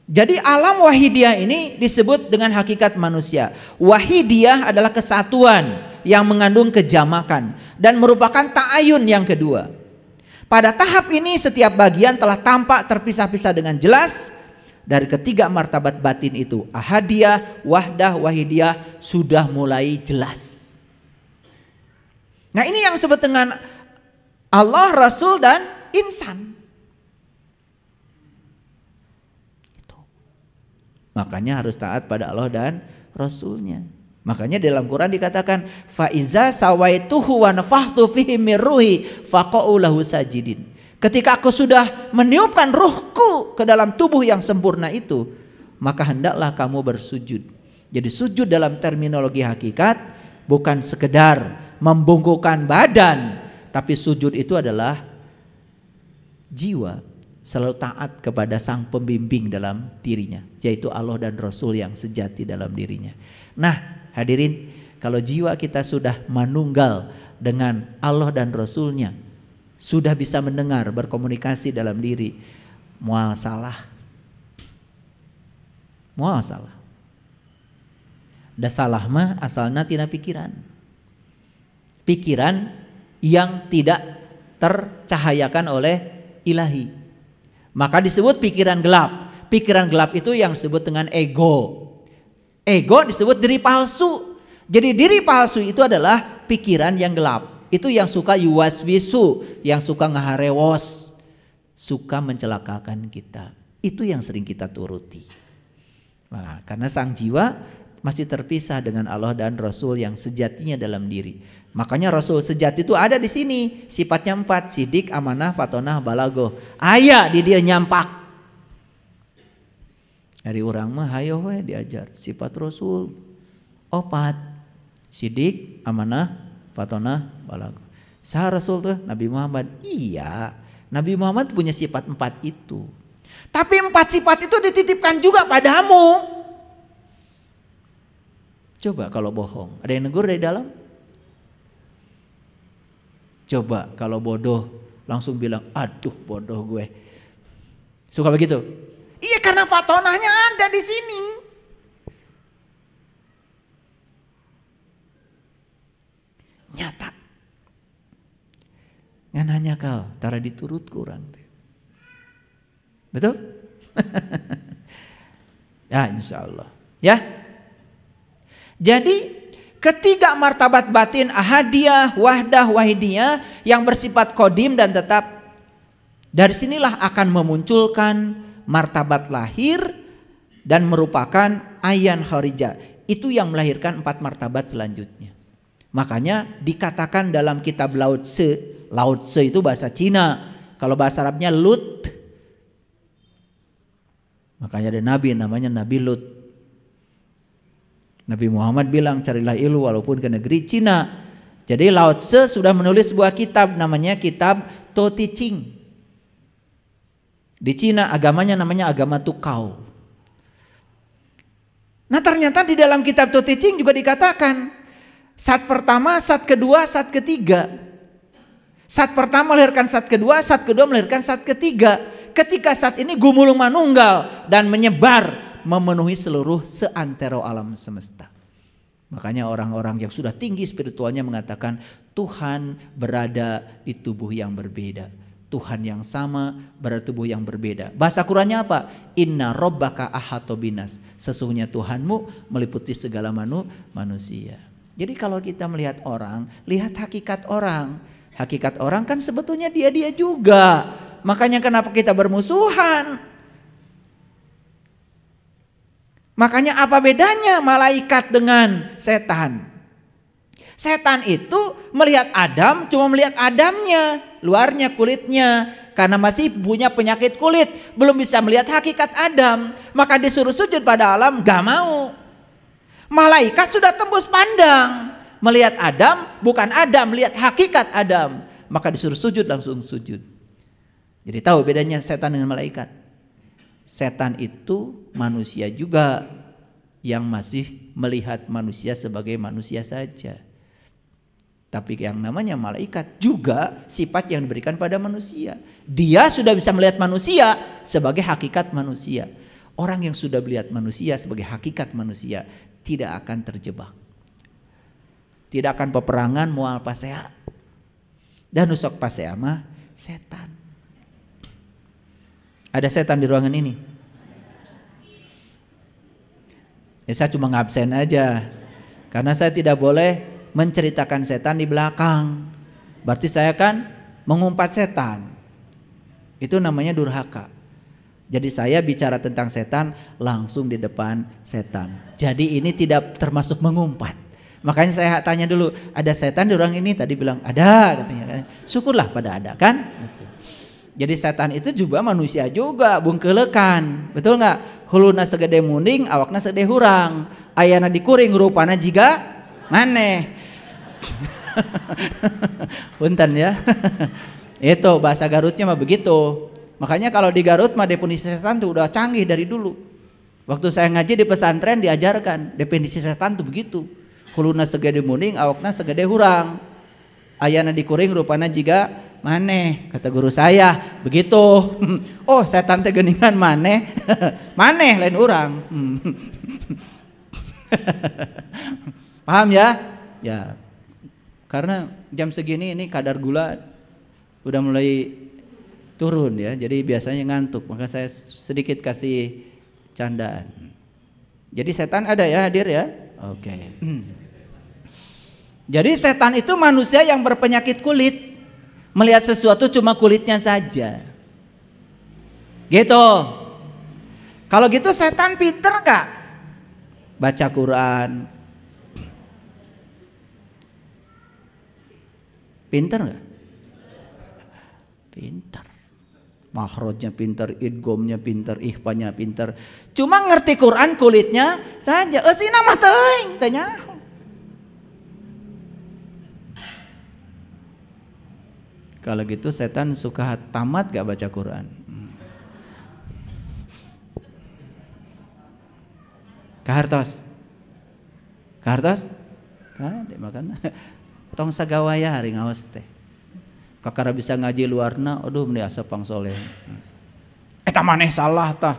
jadi alam wahidiyah ini disebut dengan hakikat manusia. Wahidiyah adalah kesatuan yang mengandung kejamakan dan merupakan ta'ayun yang kedua. Pada tahap ini setiap bagian telah tampak terpisah-pisah dengan jelas. Dari ketiga martabat batin itu, ahadiyah, wahdah, wahidiyah sudah mulai jelas. Nah, ini yang disebut dengan Allah, Rasul, dan insan. Makanya harus taat pada Allah dan Rasulnya. Makanya dalam Quran dikatakan faiza sawaituhu wa nafakhtu fihi min ruhi faqa'u lahu sajidin. Ketika aku sudah meniupkan ruhku ke dalam tubuh yang sempurna itu, maka hendaklah kamu bersujud. Jadi sujud dalam terminologi hakikat bukan sekedar membungkukkan badan, tapi sujud itu adalah jiwa selalu taat kepada sang pembimbing dalam dirinya, yaitu Allah dan Rasul yang sejati dalam dirinya. Nah, hadirin, kalau jiwa kita sudah manunggal dengan Allah dan Rasulnya sudah bisa mendengar, berkomunikasi dalam diri, moal salah. Moal salah. Da salah mah asalna tina pikiran. Pikiran yang tidak tercahayakan oleh ilahi. Maka disebut pikiran gelap. Pikiran gelap itu yang disebut dengan ego. Ego disebut diri palsu. Jadi diri palsu itu adalah pikiran yang gelap. Itu yang suka yuwaswisu, yang suka ngaharewos, suka mencelakakan kita. Itu yang sering kita turuti. Nah, karena sang jiwa masih terpisah dengan Allah dan Rasul yang sejatinya dalam diri. Makanya Rasul sejati itu ada di sini. Sifatnya 4, sidik, amanah, fatonah, balagoh. Aya di dia nyampak. Dari orang mah hayo we diajar sifat Rasul 4, sidik, amanah, fatonah, balagoh. Sah Rasul tuh Nabi Muhammad. Iya, Nabi Muhammad punya sifat 4 itu. Tapi 4 sifat itu dititipkan juga padamu. Coba kalau bohong, ada yang negur dari dalam? Coba kalau bodoh, langsung bilang, aduh bodoh gue. Suka begitu? Iya, karena fatonahnya ada di sini. Nyata. Ngan hanya kau, tara diturut kurang. Betul? Ya, insya Allah. Ya. Jadi ketiga martabat batin ahadiyah, wahdah, wahidiyah yang bersifat kodim dan tetap, dari sinilah akan memunculkan martabat lahir dan merupakan ayan kharijah. Itu yang melahirkan 4 martabat selanjutnya. Makanya dikatakan dalam kitab Lao Tse, Lao Tse itu bahasa Cina, kalau bahasa Arabnya Lut. Makanya ada nabi namanya Nabi Lut. Nabi Muhammad bilang carilah ilmu walaupun ke negeri Cina. Jadi Lao Tse sudah menulis sebuah kitab namanya kitab To Te Ching. Di Cina agamanya namanya agama Tukau. Nah ternyata di dalam kitab To Te Ching juga dikatakan sat pertama, sat kedua, sat ketiga. Sat pertama melahirkan sat kedua melahirkan sat ketiga. Ketika sat ini gumulung manunggal dan menyebar memenuhi seluruh seantero alam semesta. Makanya orang-orang yang sudah tinggi spiritualnya mengatakan Tuhan berada di tubuh yang berbeda. Tuhan yang sama berada di tubuh yang berbeda. Bahasa Qurannya apa? Inna robbaka ahata binas. Sesungguhnya Tuhanmu meliputi segala manusia. Jadi kalau kita melihat orang, lihat hakikat orang. Hakikat orang kan sebetulnya dia juga. Makanya kenapa kita bermusuhan? Makanya apa bedanya malaikat dengan setan? Setan itu melihat Adam cuma melihat Adamnya, luarnya, kulitnya. Karena masih punya penyakit kulit, belum bisa melihat hakikat Adam. Maka disuruh sujud pada alam, gak mau. Malaikat sudah tembus pandang, melihat Adam bukan Adam, melihat hakikat Adam. Maka disuruh sujud, langsung sujud. Jadi tahu bedanya setan dengan malaikat. Setan itu manusia juga yang masih melihat manusia sebagai manusia saja. Tapi yang namanya malaikat juga sifat yang diberikan pada manusia. Dia sudah bisa melihat manusia sebagai hakikat manusia. Orang yang sudah melihat manusia sebagai hakikat manusia tidak akan terjebak. Tidak akan peperangan mual pasea. Dan usok pasea mah setan. Ada setan di ruangan ini? Ya, saya cuma ngabsen aja. Karena saya tidak boleh menceritakan setan di belakang. Berarti saya kan mengumpat setan. Itu namanya durhaka. Jadi saya bicara tentang setan langsung di depan setan. Jadi ini tidak termasuk mengumpat. Makanya saya tanya dulu, ada setan di ruang ini? Tadi bilang ada katanya. Syukurlah pada ada kan? Jadi setan itu juga manusia juga, bungkelekan, betul nggak? Huluna segede munding, awakna segede hurang, ayana dikuring rupana jiga maneh. Punten ya. Itu bahasa Garutnya mah begitu. Makanya kalau di Garut mah definisi setan tuh udah canggih dari dulu. Waktu saya ngaji di pesantren diajarkan definisi setan tuh begitu. Huluna segede munding, awakna segede hurang, ayana dikuring rupana jiga Maneh, kata guru saya begitu. Oh, setan teh geuningan maneh. Maneh lain urang. Paham ya? Ya. Karena jam segini ini kadar gula udah mulai turun ya. Jadi biasanya ngantuk, maka saya sedikit kasih candaan. Jadi setan ada ya, hadir ya? Oke. Jadi setan itu manusia yang berpenyakit kulit. Melihat sesuatu cuma kulitnya saja. Gitu. Kalau gitu setan pinter gak? Baca Quran. Pinter gak? Pinter. Makhrajnya pinter, idgomnya pinter, ikhfanya pinter. Cuma ngerti Quran kulitnya saja. Eusina mah teuing, teu nyaho. Kalau gitu setan suka tamat gak baca Quran? Kahartos? Kahartos? Kade makan. Tong sagawaya hari ngaos teh. Kakara bisa ngaji luarna, aduh meni asa pangsoleh. Eta maneh salah tah.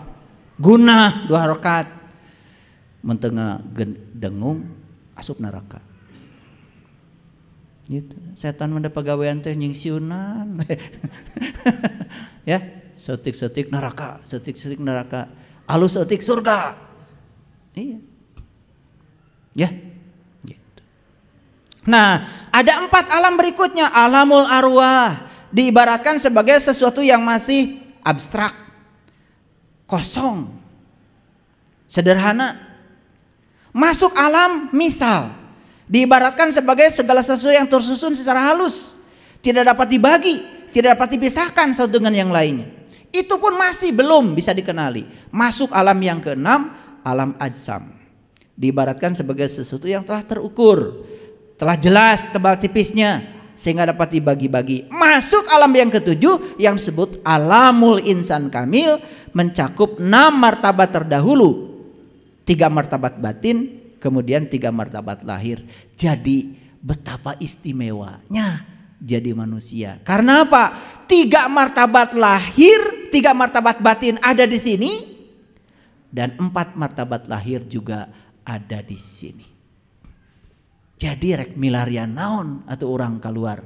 Guna 2 rakaat. Mentengah dengung asup neraka. Gitu. Setan mende pagawean teh nyingsiunan. Ya, setik-setik neraka, setik-setik neraka. Alus setik surga. Iya. Ya. Gitu. Nah, ada 4 alam berikutnya. Alamul arwah diibaratkan sebagai sesuatu yang masih abstrak, kosong, sederhana. Masuk alam misal diibaratkan sebagai segala sesuatu yang tersusun secara halus, tidak dapat dibagi, tidak dapat dipisahkan satu dengan yang lainnya. Itu pun masih belum bisa dikenali. Masuk alam yang keenam, alam ajsam. Diibaratkan sebagai sesuatu yang telah terukur, telah jelas tebal tipisnya sehingga dapat dibagi-bagi. Masuk alam yang ketujuh yang disebut alamul insan kamil, mencakup 6 martabat terdahulu. 3 martabat batin, kemudian 3 martabat lahir. Jadi betapa istimewanya jadi manusia. Karena apa? 3 martabat lahir, 3 martabat batin ada di sini, dan 4 martabat lahir juga ada di sini. Jadi rek milarian naon atau orang keluar.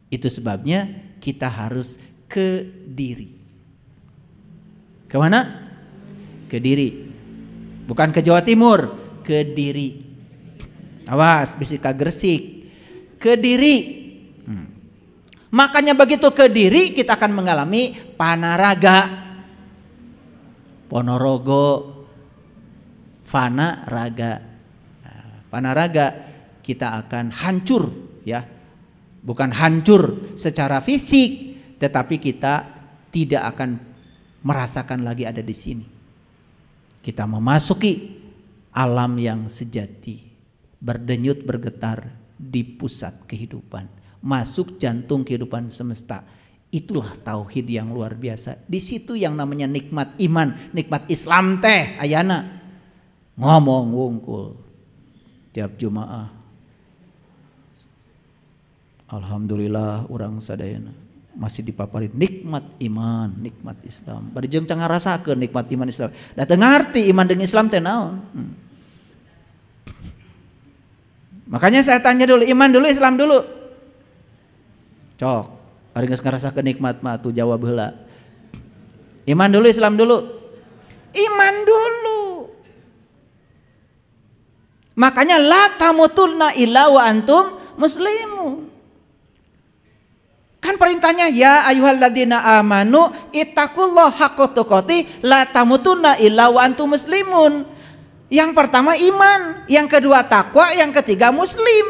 Itu sebabnya kita harus ke diri. Kemana? Ke diri. Bukan ke Jawa Timur, ke diri. Awas, bisa ka Gresik. Ke diri. Makanya begitu ke diri kita akan mengalami panaraga, ponorogo, fana raga. Panaraga kita akan hancur ya. Bukan hancur secara fisik, tetapi kita tidak akan merasakan lagi ada di sini. Kita memasuki alam yang sejati, berdenyut bergetar di pusat kehidupan, masuk jantung kehidupan semesta. Itulah tauhid yang luar biasa. Di situ yang namanya nikmat iman, nikmat Islam teh ayana ngomong wungkul tiap Jumaah. Alhamdulillah orang sadayana masih dipapari nikmat iman, nikmat Islam. Bari jeung can ngarasakeun nikmat iman Islam. Da teu ngarti iman jeung Islam teh naon. Makanya saya tanya dulu, iman dulu Islam dulu. Cok, ari geus ngarasakeun nikmat mah atuh jawab heula. Iman dulu Islam dulu. Iman dulu. Makanya la tamutunna illa wa antum muslimun. Kan perintahnya ya ayyuhalladzina amanu ittaqullaha haqqa tuqatih la tamutunna illa wa antum muslimun. Yang pertama iman, yang kedua takwa, yang ketiga muslim.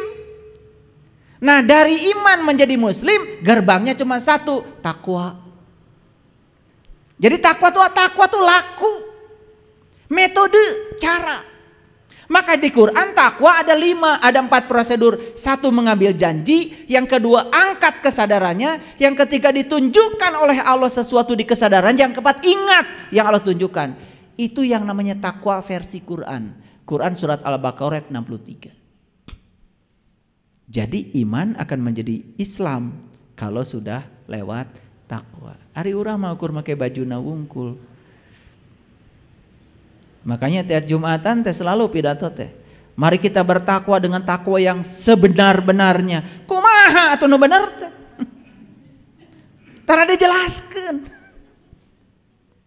Nah, dari iman menjadi muslim gerbangnya cuma satu, takwa. Jadi takwa tuh laku. Metode, cara. Maka di Quran takwa ada 5, ada 4 prosedur. 1 mengambil janji, yang kedua angkat kesadarannya, yang ketiga ditunjukkan oleh Allah sesuatu di kesadaran, yang keempat ingat yang Allah tunjukkan. Itu yang namanya takwa versi Quran. Quran surat Al-Baqarah 63. Jadi iman akan menjadi Islam, kalau sudah lewat takwa. Ari urang mah ukur make bajuna wungkul. Makanya tiap Jumatan teh selalu pidato teh. Mari kita bertakwa dengan takwa yang sebenar-benarnya. Kumaha atuh nu bener teh? Tara dijelaskeun.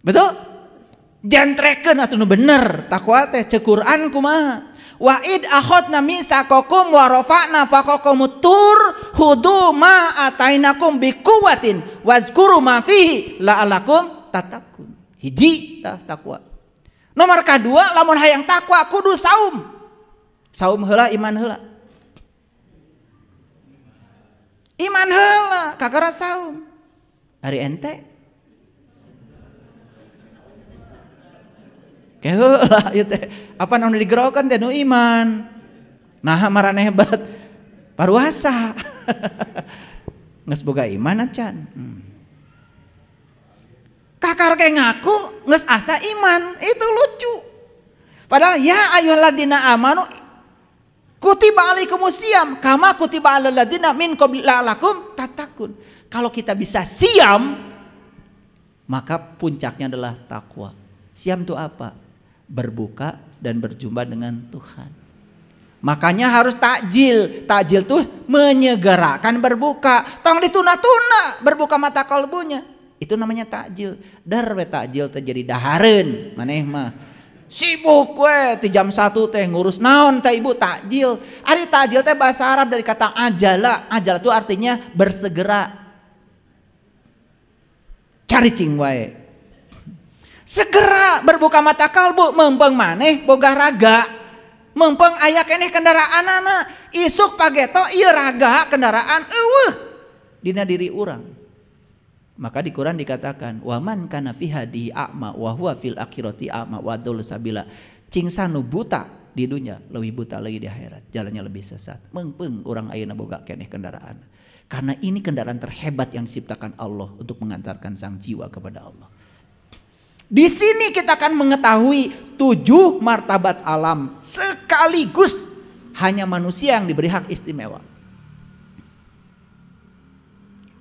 Betul? Jantrekeun atuh nu bener takwa teh ceuk Quran kumaha? Wa id akhadna misaqakum wa rafa'na faqakum tur hudu ma atainakum biquwatin wazkuru ma fihi la'alakum tattaqun. Hiji tah takwa. Nomor kedua lamun hayang takwa kudu saum. Saum heula iman heula. Iman heula kakara saum. Ari ente heula ieu teh apa nu digerokeun teh nu iman. Nah maraneh hebat paruasa. Geus boga iman acan. Kakar ge ngaku geus asa iman, itu lucu. Padahal ya ayyuhalladzina amanu kutiba alaikumusiyam kama kutiba alal ladzina min qablikum tattaqun. Kalau kita bisa siam maka puncaknya adalah takwa. Siam itu apa? Berbuka dan berjumpa dengan Tuhan. Makanya harus takjil. Takjil tuh menyegerakan berbuka. Tong dituna-tuna berbuka mata kalbunya. Itu namanya takjil. Dar we takjil terjadi dahareun maneh mah. Sibuk we ti jam 1 teh ngurus naon teh ibu takjil. Ari takjil teh bahasa Arab dari kata ajala. Ajala itu artinya bersegera. Cari cing wae. Segera berbuka mata kalbu mempeng maneh boga raga. Mempeng aya keneh kendaraanana. Isuk pageto ieu raga kendaraan eueuh dina diri urang. Maka di Quran dikatakan waman kana fi hadihi a'ma wa huwa fil akhirati a'ma wa adall sabila. Cingsa nu buta di dunia leuwih buta lagi di akhirat, jalannya lebih sesat. Mempeng urang ayeuna boga keneh kendaraan. Karena ini kendaraan terhebat yang diciptakan Allah untuk mengantarkan sang jiwa kepada Allah. Di sini kita akan mengetahui 7 martabat alam sekaligus hanya manusia yang diberi hak istimewa.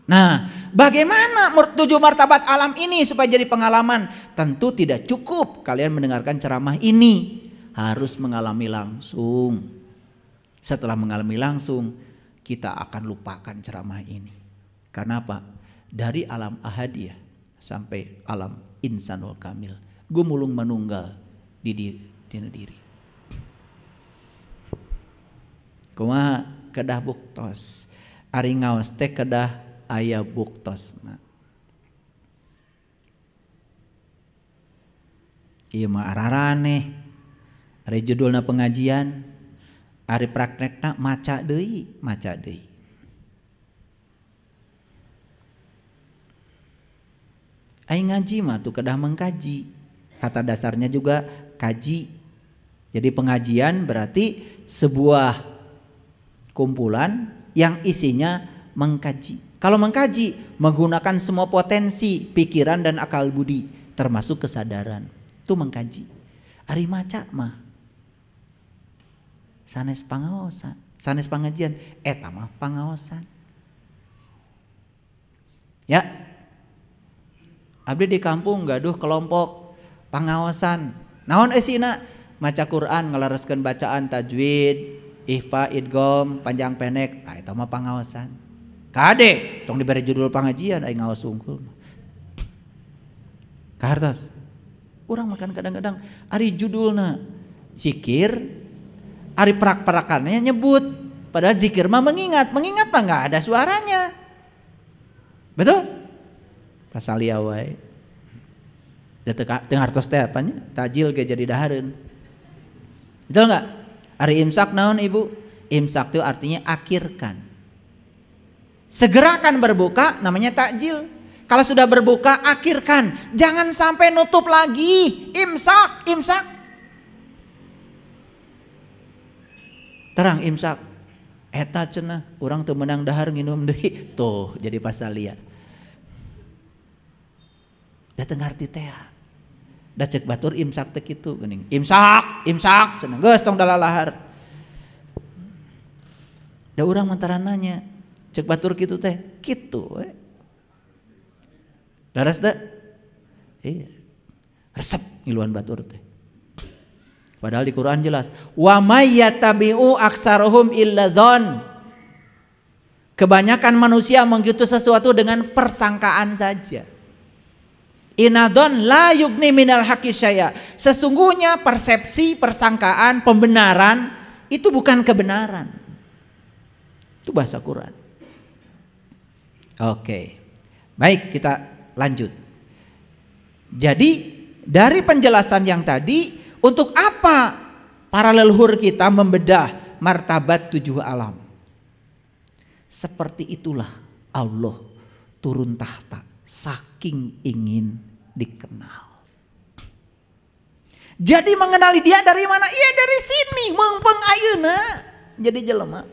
Nah, bagaimana 7 martabat alam ini supaya jadi pengalaman? Tentu tidak cukup kalian mendengarkan ceramah ini, harus mengalami langsung. Setelah mengalami langsung, kita akan lupakan ceramah ini. Karena apa? Dari alam ahadiyah sampai alam insanul kamil, gumulung manunggal di diri. Kumaha kedah buktos, ari ngaos teh kedah aya buktosna. Ieu mah araraneh, ari judulna pengajian, ari praktekna maca deui. Aing ngaji mah tuh kedah mengkaji. Kata dasarnya juga kaji. Jadi pengajian berarti sebuah kumpulan yang isinya mengkaji. Kalau mengkaji menggunakan semua potensi pikiran dan akal budi termasuk kesadaran. Itu mengkaji. Ari maca mah sanes pangaosan, sanes pangajian eta mah pangaosan. Ya. Abdi di kampung gaduh kelompok pangaosan. Naon esina? Maca Quran ngalareskeun bacaan tajwid, ihfa, idgham, panjang pendek. Nah, eta mah pangaosan. Kade tong diberi judul pengajian aing ngaos sungkul. Kahartos. Urang makan kadang-kadang ari judulna zikir, ari perak-perakannya nyebut. Padahal zikir mah mengingat mah enggak ada suaranya. Betul? Pasalia wae. Teu hartos teh apanya? Tajil ge jadi dahareun. Betul enggak? Ari imsak naon Ibu? Imsak itu artinya akhirkan. Segerakan berbuka namanya takjil. Kalau sudah berbuka akhirkan. Jangan sampai nutup lagi. Imsak. Terang imsak. Eta cenah urang teu meunang dahar nginum deui. Tuh jadi pasalia. Datang ngarti teh. Da cek batur imsak teh kitu geuning. Imsak cenah geus tong dalalahar. Da urang mantaran nanya, Cek batur kitu teh, kitu we. Laras teh? Iya. Resep ngiluan batur teh. Padahal di Quran jelas, wa may yattabi'u aksaruhum illa dzan. Kebanyakan manusia mengikuti sesuatu dengan persangkaan saja. Inadon la yugni minal haqqi syai'a. Sesungguhnya persepsi, persangkaan, pembenaran itu bukan kebenaran. Itu bahasa Quran. Oke. Baik, kita lanjut. Jadi dari penjelasan yang tadi, untuk apa para leluhur kita membedah martabat 7 alam? Seperti itulah Allah turun tahta, saking ingin dikenal. Jadi mengenali dia dari mana? Iya dari sini, mengpeng ayeuna jadi jelema.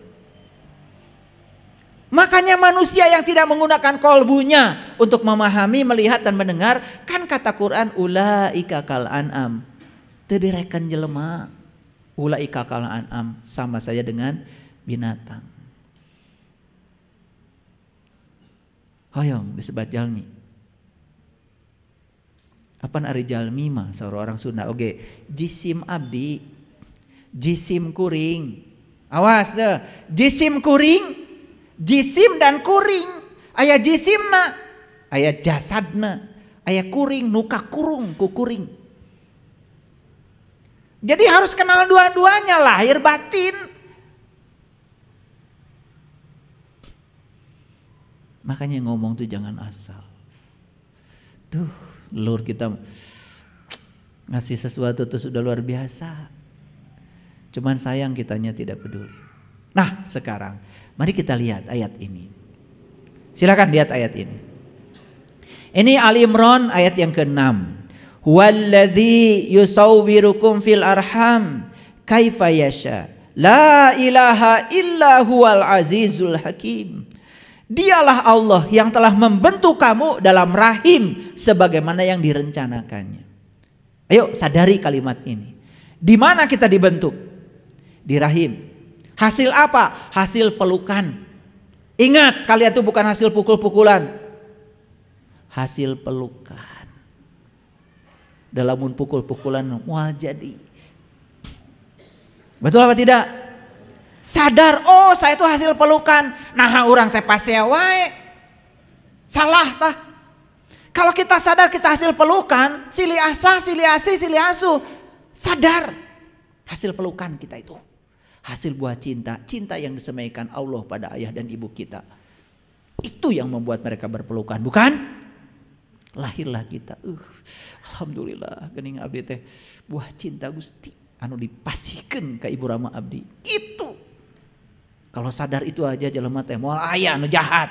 Makanya manusia yang tidak menggunakan kolbunya untuk memahami, melihat dan mendengar, kan kata Quran ulaika kal an'am. Teu direken jelema. Ulaika kal an'am, sama saja dengan binatang. Hoyong disebat jalmi. Apa ari jalmi mah saurang orang Sunda oge. Jisim abdi, jisim kuring. Awas deh, jisim kuring, jisim dan kuring. Aya jisimna, aya jasadna, aya kuring nuka kurung ku kuring. Jadi harus kenal dua-duanya, lahir batin. Makanya ngomong tuh jangan asal. Duh, lur kita ngasih sesuatu tuh sudah luar biasa. Cuman sayang kitanya tidak peduli. Nah sekarang mari kita lihat ayat ini. Silakan lihat ayat ini. Ini Ali Imran ayat yang ke-6. Huwallazi yusawwirukum fil arham kaifa yasha. La ilaha illa huwal azizul hakim. Dialah Allah yang telah membentuk kamu dalam rahim sebagaimana yang direncanakannya. Ayo sadari kalimat ini. Di mana kita dibentuk? Di rahim. Hasil apa? Hasil pelukan. Ingat, kalian itu bukan hasil pukul-pukulan. Hasil pelukan. Dalam pukul-pukulan wah jadi. Betul apa tidak? Sadar, oh saya itu hasil pelukan. Nah orang teh pasea wae. Salah tah. Kalau kita sadar kita hasil pelukan, silih asa, silih asi, silih asu. Sadar hasil pelukan kita itu. Hasil buah cinta, cinta yang disemaikan Allah pada ayah dan ibu kita. Itu yang membuat mereka berpelukan, bukan? Lahirlah kita. Alhamdulillah geuning abdi teh buah cinta Gusti anu dipasihkeun ka Ibu Rama abdi. Itu. Kalau sadar itu aja jelema teh moal aya anu jahat.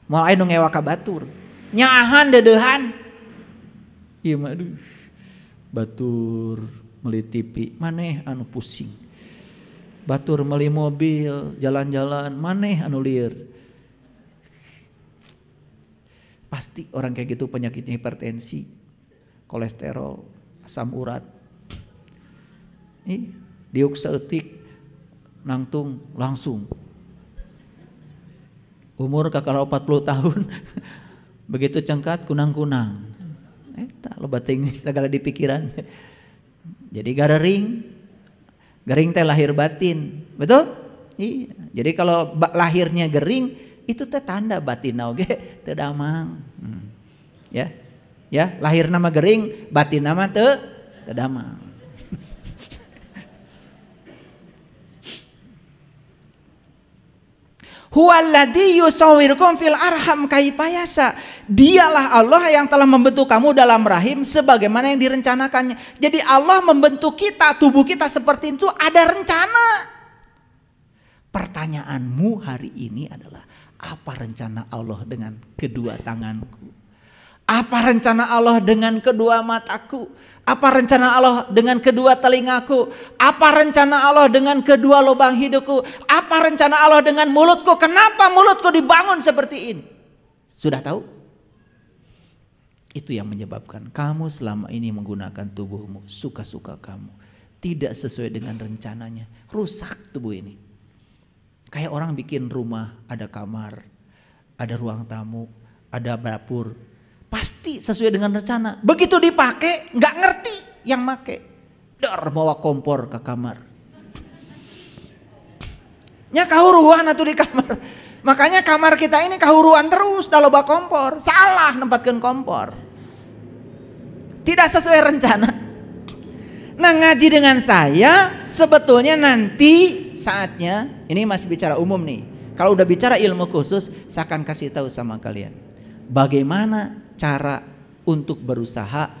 Moal aya nu ngewa ka batur. Nyaahan dedeuhan. Ieu mah aduh. Batur meuli TV, maneh anu pusing. Batur meuli mobil, jalan-jalan, maneh anu lieur. Pasti orang kayak gitu penyakitnya hipertensi, kolesterol, asam urat. Diuk saeutik nangtung langsung. Umur kakara 40 tahun begitu cengkat kunang-kunang. Eta loba teuing segala di pikiran. Jadi garing teh lahir batin. Betul? Iya. Jadi kalau lahirnya gering itu teh tanda batin oge teu damang. Ya. Ya, lahir nama gering, batin nama teu damang. Huwallazi yusawwirukum fil arham kaifa yasha. Dialah Allah yang telah membentuk kamu dalam rahim sebagaimana yang direncanakannya. Jadi Allah membentuk kita, tubuh kita seperti itu ada rencana. Pertanyaanmu hari ini adalah apa rencana Allah dengan kedua tanganku? Apa rencana Allah dengan kedua mataku? Apa rencana Allah dengan kedua telingaku? Apa rencana Allah dengan kedua lubang hidungku? Apa rencana Allah dengan mulutku? Kenapa mulutku dibangun seperti ini? Sudah tahu? Itu yang menyebabkan kamu selama ini menggunakan tubuhmu suka-suka kamu. Tidak sesuai dengan rencananya. Rusak tubuh ini. Kayak orang bikin rumah, ada kamar, ada ruang tamu, ada dapur. Pasti sesuai dengan rencana. Begitu dipakai, nggak ngerti yang make. Bawa kompor ke kamar. Nya kahuruan atuh di kamar. Makanya kamar kita ini kahuruan terus dah loba kompor. Salah nempatkan kompor. Tidak sesuai rencana. Nah, ngaji dengan saya sebetulnya nanti saatnya, ini masih bicara umum nih. Kalau udah bicara ilmu khusus, saya akan kasih tahu sama kalian bagaimana cara untuk berusaha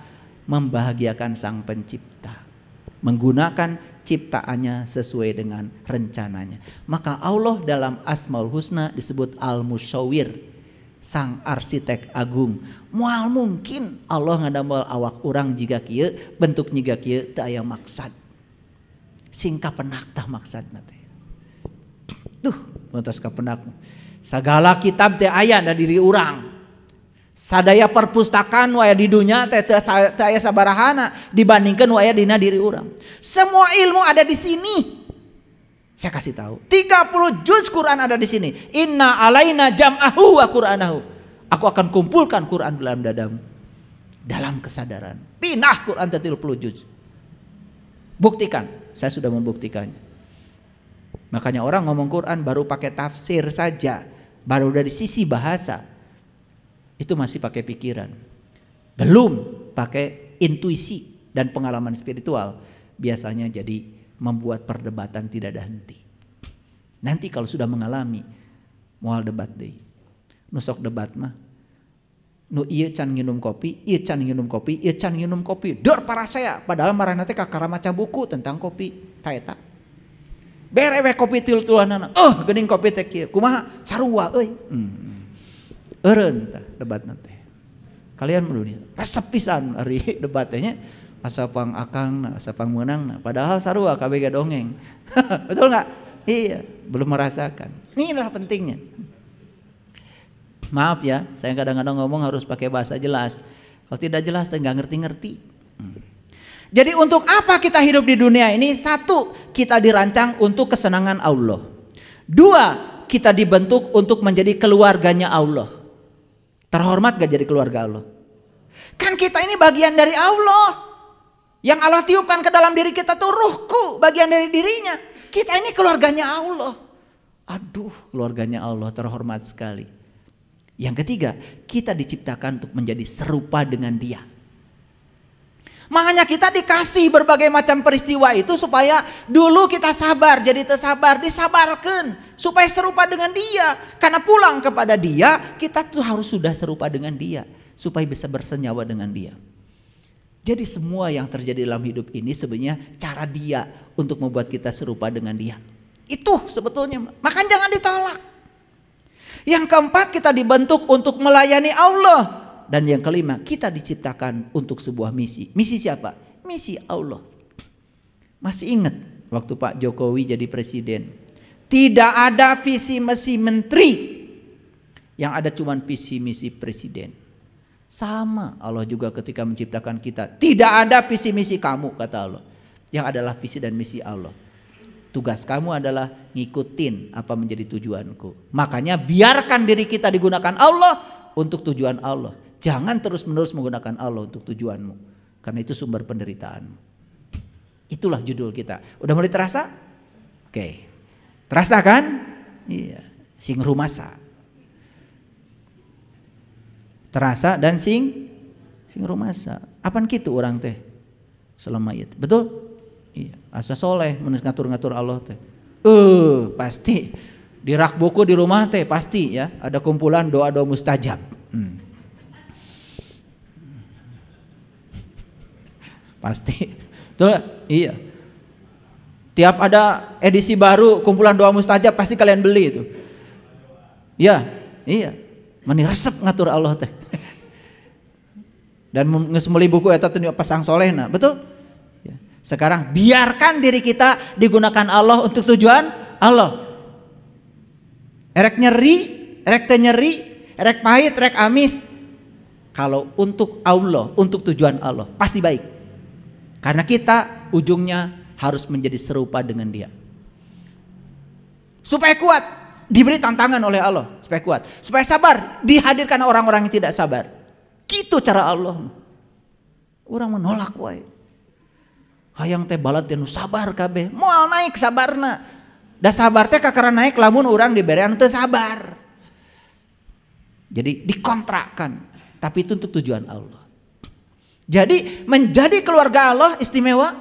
membahagiakan Sang Pencipta, menggunakan ciptaannya sesuai dengan rencananya. Maka Allah dalam Asmaul Husna disebut Al-Musyawwir, Sang Arsitek Agung. Moal mungkin Allah ngadamel awak orang jika kieu bentuk jiga kieu teu aya maksad. Sing kapenak tah maksadna teh. Tuh, montos kapenak. Sagala kitab teh aya da diri urang. Sadaya perpustakaan waya di dunia teh teu aya sabarahana dibandingkeun waya dina diri urang. Semua ilmu ada di sini. Saya kasih tahu, 30 juz Quran ada di sini. Inna alaina jam'ahu wa Qur'anahu. Aku akan kumpulkan Quran dalam dadamu. Dalam kesadaran. Pinah Quran 30 juz. Buktikan, saya sudah membuktikannya. Makanya orang ngomong Quran baru pakai tafsir saja, baru dari sisi bahasa. Itu masih pakai pikiran. Belum pakai intuisi dan pengalaman spiritual. Biasanya jadi membuat perdebatan tidak ada henti. Nanti kalau sudah mengalami moal debat deui. Nu sok debat mah nu ieu can nginum kopi, ieu can nginum kopi, ieu can nginum kopi. Deur para saya padahal marana teh kakara maca buku tentang kopi ta eta. Bere we kopi tilu-tiluanana. Geuning kopi teh kieu. Kumaha? Sarua euy. Eureun tah debatna teh. Kalian menurut resep pisan ari debat teh nya. Asapang akang, asapang menang, padahal sarua kabeh dongeng. Betul nggak? Iya, belum merasakan. Ini adalah pentingnya. Maaf ya, saya kadang-kadang ngomong harus pakai bahasa jelas. Kalau tidak jelas, saya nggak ngerti-ngerti. Jadi untuk apa kita hidup di dunia ini? Satu, kita dirancang untuk kesenangan Allah. Dua, kita dibentuk untuk menjadi keluarganya Allah. Terhormat gak jadi keluarga Allah? Kan kita ini bagian dari Allah. Yang Allah tiupkan ke dalam diri kita tuh ruhku, bagian dari dirinya. Kita ini keluarganya Allah. Aduh, keluarganya Allah terhormat sekali. Yang ketiga, kita diciptakan untuk menjadi serupa dengan Dia. Makanya kita dikasih berbagai macam peristiwa itu supaya dulu kita sabar, jadi tersabar, disabarkan supaya serupa dengan Dia. Karena pulang kepada Dia, kita tuh harus sudah serupa dengan Dia supaya bisa bersenyawa dengan Dia. Jadi semua yang terjadi dalam hidup ini sebenarnya cara Dia untuk membuat kita serupa dengan Dia. Itu sebetulnya, makanya jangan ditolak. Yang keempat, kita dibentuk untuk melayani Allah. Dan yang kelima, kita diciptakan untuk sebuah misi. Misi siapa? Misi Allah. Masih ingat waktu Pak Jokowi jadi presiden, tidak ada visi misi menteri, yang ada cuma visi misi presiden. Sama Allah juga ketika menciptakan kita, tidak ada visi misi kamu kata Allah, yang adalah visi dan misi Allah. Tugas kamu adalah ngikutin apa menjadi tujuanku. Makanya biarkan diri kita digunakan Allah untuk tujuan Allah. Jangan terus menerus menggunakan Allah untuk tujuanmu, karena itu sumber penderitaanmu. Itulah judul kita. Udah mulai terasa? Oke. Terasa kan? Iya. Sing rumasa. Terasa dan sing rumasa. Apaan kitu orang teh? Selama itu. Betul? Iya. Asa soleh menulis ngatur-ngatur Allah teh. Pasti di rak buku di rumah teh pasti ya ada kumpulan doa-doa mustajab. Pasti. Betul? Iya. Tiap ada edisi baru kumpulan doa mustajab pasti kalian beli itu. Ya, iya. Mani resep ngatur Allah teh. Dan geus meuli buku eta teh pasang solehna, betul? Ya. Sekarang biarkan diri kita digunakan Allah untuk tujuan Allah. Erek nyeri, erek teu nyeri, erek pahit, erek amis. Kalau untuk Allah, untuk tujuan Allah, pasti baik. Karena kita ujungnya harus menjadi serupa dengan Dia. Supaya kuat, diberi tantangan oleh Allah supaya kuat. Supaya sabar, dihadirkan orang-orang yang tidak sabar. Gitu cara Allah. Orang menolak wae. Hayang teh balat teh nu sabar kabeh, moal naik sabarna. Da sabar teh kakara naik lamun urang diberean teu sabar. Jadi dikontrakkan, tapi itu untuk tujuan Allah. Jadi menjadi keluarga Allah istimewa.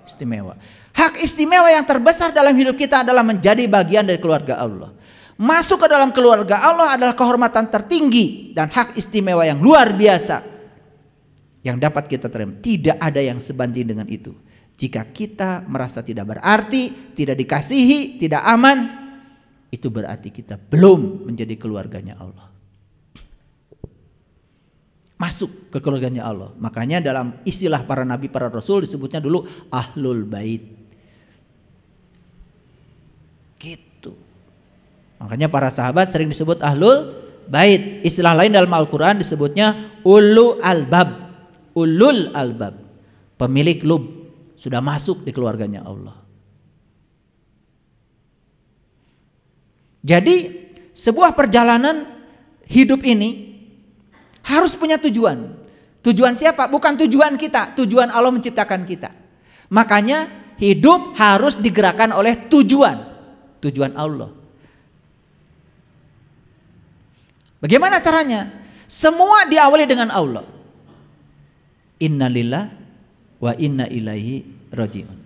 Istimewa. Hak istimewa yang terbesar dalam hidup kita adalah menjadi bagian dari keluarga Allah. Masuk ke dalam keluarga Allah adalah kehormatan tertinggi dan hak istimewa yang luar biasa yang dapat kita terima. Tidak ada yang sebanding dengan itu. Jika kita merasa tidak berarti, tidak dikasihi, tidak aman, itu berarti kita belum menjadi keluarganya Allah. Masuk ke keluarganya Allah. Makanya dalam istilah para nabi, para rasul disebutnya dulu ahlul bait. Gitu. Makanya para sahabat sering disebut ahlul bait. Istilah lain dalam Al-Quran disebutnya ulul albab. Ulul albab. Pemilik lub. Sudah masuk di keluarganya Allah. Jadi sebuah perjalanan hidup ini harus punya tujuan. Tujuan siapa? Bukan tujuan kita. Tujuan Allah menciptakan kita. Makanya hidup harus digerakkan oleh tujuan. Tujuan Allah. Bagaimana caranya? Semua diawali dengan Allah. Innalillah wa inna ilaihi rajiun.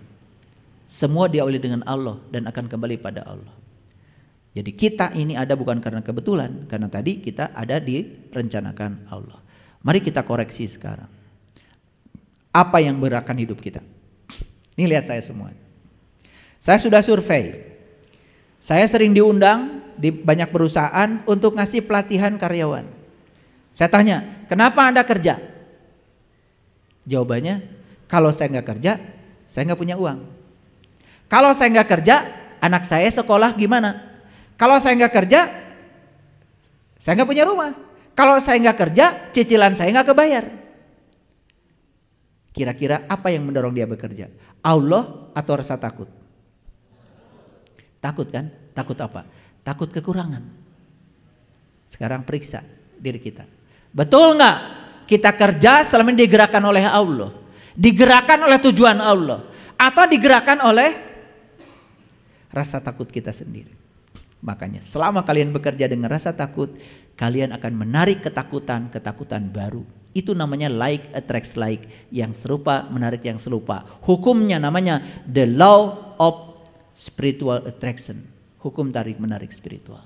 Semua diawali dengan Allah dan akan kembali pada Allah. Jadi kita ini ada bukan karena kebetulan, karena tadi kita ada direncanakan Allah. Mari kita koreksi sekarang. Apa yang menggerakkan hidup kita? Ini lihat saya semua. Saya sudah survei. Saya sering diundang di banyak perusahaan untuk ngasih pelatihan karyawan. Saya tanya, kenapa Anda kerja? Jawabannya, kalau saya nggak kerja, saya nggak punya uang. Kalau saya nggak kerja, anak saya sekolah gimana? Kalau saya nggak kerja, saya nggak punya rumah. Kalau saya nggak kerja, cicilan saya nggak kebayar. Kira-kira apa yang mendorong dia bekerja? Allah atau rasa takut? Takut kan? Takut apa? Takut kekurangan. Sekarang periksa diri kita. Betul nggak? Kita kerja selama ini digerakkan oleh Allah, digerakkan oleh tujuan Allah, atau digerakkan oleh rasa takut kita sendiri? Makanya selama kalian bekerja dengan rasa takut, kalian akan menarik ketakutan baru. Itu namanya like attracts like, yang serupa menarik yang serupa. Hukumnya namanya the law of spiritual attraction. Hukum tarik menarik spiritual.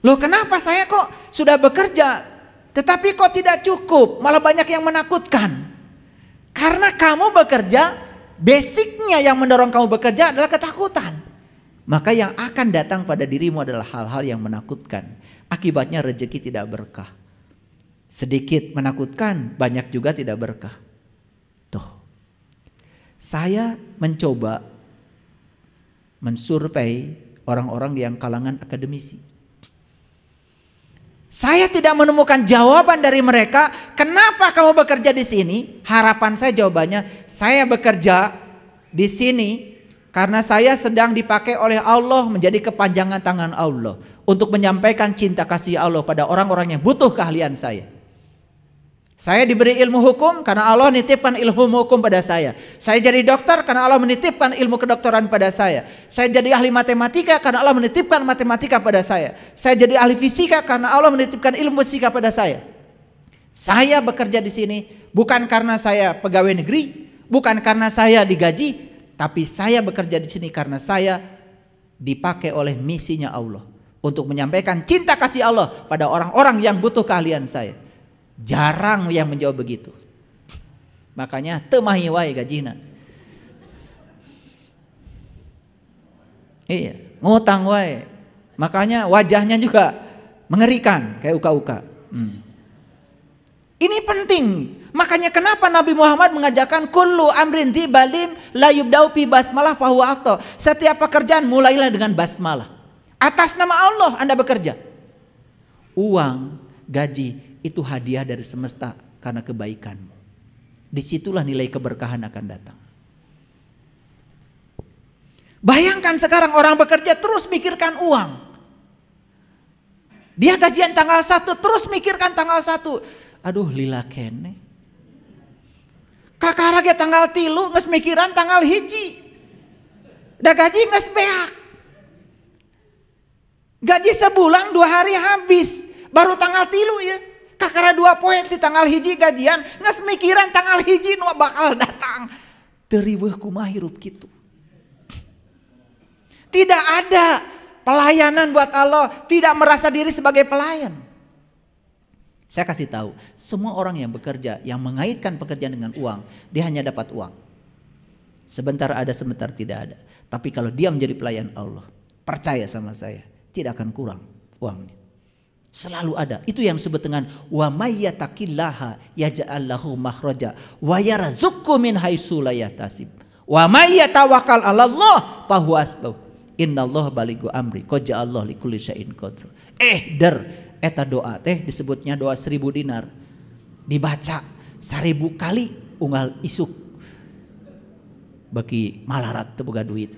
Loh, kenapa saya kok sudah bekerja tetapi kok tidak cukup, malah banyak yang menakutkan? Karena kamu bekerja, basicnya yang mendorong kamu bekerja adalah ketakutan. Maka yang akan datang pada dirimu adalah hal-hal yang menakutkan. Akibatnya rezeki tidak berkah. Sedikit menakutkan, banyak juga tidak berkah. Tuh. Saya mencoba mensurvei orang-orang yang kalangan akademisi. Saya tidak menemukan jawaban dari mereka, kenapa kamu bekerja di sini? Harapan saya jawabannya, saya bekerja di sini karena saya sedang dipakai oleh Allah menjadi kepanjangan tangan Allah untuk menyampaikan cinta kasih Allah pada orang-orang yang butuh keahlian saya. Saya diberi ilmu hukum karena Allah menitipkan ilmu hukum pada saya. Saya jadi dokter karena Allah menitipkan ilmu kedokteran pada saya. Saya jadi ahli matematika karena Allah menitipkan matematika pada saya. Saya jadi ahli fisika karena Allah menitipkan ilmu fisika pada saya. Saya bekerja di sini bukan karena saya pegawai negeri, bukan karena saya digaji, tapi saya bekerja di sini karena saya dipakai oleh misinya Allah untuk menyampaikan cinta kasih Allah pada orang-orang yang butuh keahlian saya. Jarang yang menjawab begitu. Makanya temahi wae gajina. Iya, ngutang wae. Makanya wajahnya juga mengerikan kayak uka-uka. Ini penting. Makanya kenapa Nabi Muhammad mengajarkan kullu amrin tibalin la yubda'u bi basmalah fa huwa afdal. Setiap pekerjaan mulailah dengan basmalah. Atas nama Allah Anda bekerja. Uang, gaji itu hadiah dari semesta karena kebaikanmu. Disitulah nilai keberkahan akan datang. Bayangkan sekarang orang bekerja terus mikirkan uang. Dia gajian tanggal 1 terus mikirkan tanggal 1. Aduh lila kene. Kakarage tanggal 3 geus mikiran tanggal 1. Da gaji geus beak. Gaji sebulan 2 hari habis. Baru tanggal 3 ya. Kakara 2 poe di tanggal 1 gajian geus mikiran tanggal 1 nu bakal datang. Teu riweuh kumaha hirup kitu. Tidak ada pelayanan buat Allah, tidak merasa diri sebagai pelayan. Saya kasih tahu, semua orang yang bekerja, yang mengaitkan pekerjaan dengan uang, dia hanya dapat uang. Sebentar ada, sebentar tidak ada. Tapi kalau dia menjadi pelayan Allah, percaya sama saya, tidak akan kurang uangnya. Selalu ada. Itu yang disebut dengan wa may yattaqillaha yaj'al lahu makhraja wa yarzuqhu min haitsu la yahtasib. Wa may yatawakkal 'alallah fa huwa hasbuh. Innallaha balighu amri qad ja'allahu likulli syai'in qadra. Eta doa teh disebutnya doa 1000 dinar. Dibaca 1000 kali unggal isuk. Bagi malarat teu boga duit.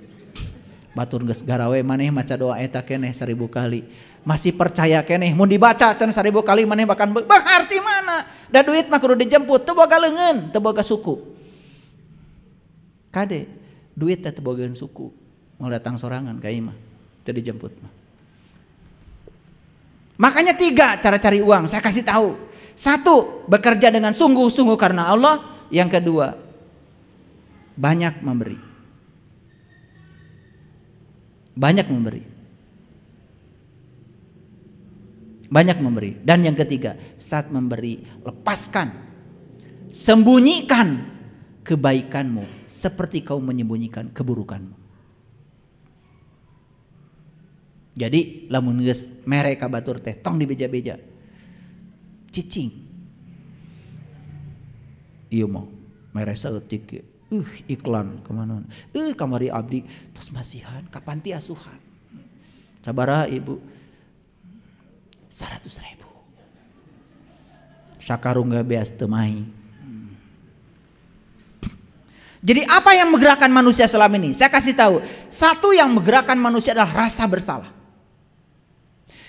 Batur geus garawe maneh maca doa eta keneh 1000 kali. Masih percaya keneh mun dibaca can 1000 kali maneh bahkan arti mana? Da duit mah kudu dijemput, teu boga leungeun, teu boga suku. Kade duit teh teu boga suku. Mau datang sorangan ka imah, teu dijemput mah. Makanya 3 cara cari uang saya kasih tahu. 1, bekerja dengan sungguh-sungguh karena Allah. Yang kedua, banyak memberi. Banyak memberi. Banyak memberi. Dan yang ketiga, saat memberi, lepaskan. Sembunyikan kebaikanmu seperti kau menyembunyikan keburukanmu. Jadi lamun geus mere ka batur teh tong dibeja-beja. Cicing. Ieu mah mere saeutik iklan kemana. Kamari abdi tos masihan ka panti asuhan. Sabaraha ibu? 100.000. Sakarungga beas teu mai. Jadi apa yang menggerakkan manusia selama ini? Saya kasih tahu. 1 yang menggerakkan manusia adalah rasa bersalah.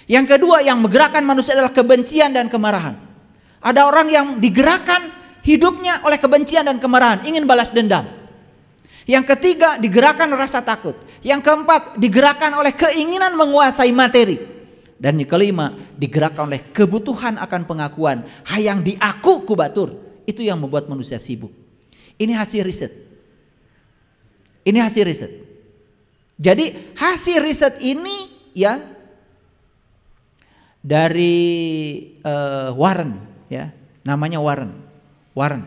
Yang kedua yang menggerakkan manusia adalah kebencian dan kemarahan. Ada orang yang digerakkan hidupnya oleh kebencian dan kemarahan, ingin balas dendam. Yang ketiga digerakkan rasa takut. Yang keempat digerakkan oleh keinginan menguasai materi. Dan yang kelima digerakkan oleh kebutuhan akan pengakuan. Hayang diaku ku batur. Itu yang membuat manusia sibuk. Ini hasil riset. Ini hasil riset. Jadi hasil riset ini ya dari Warren ya, namanya Warren.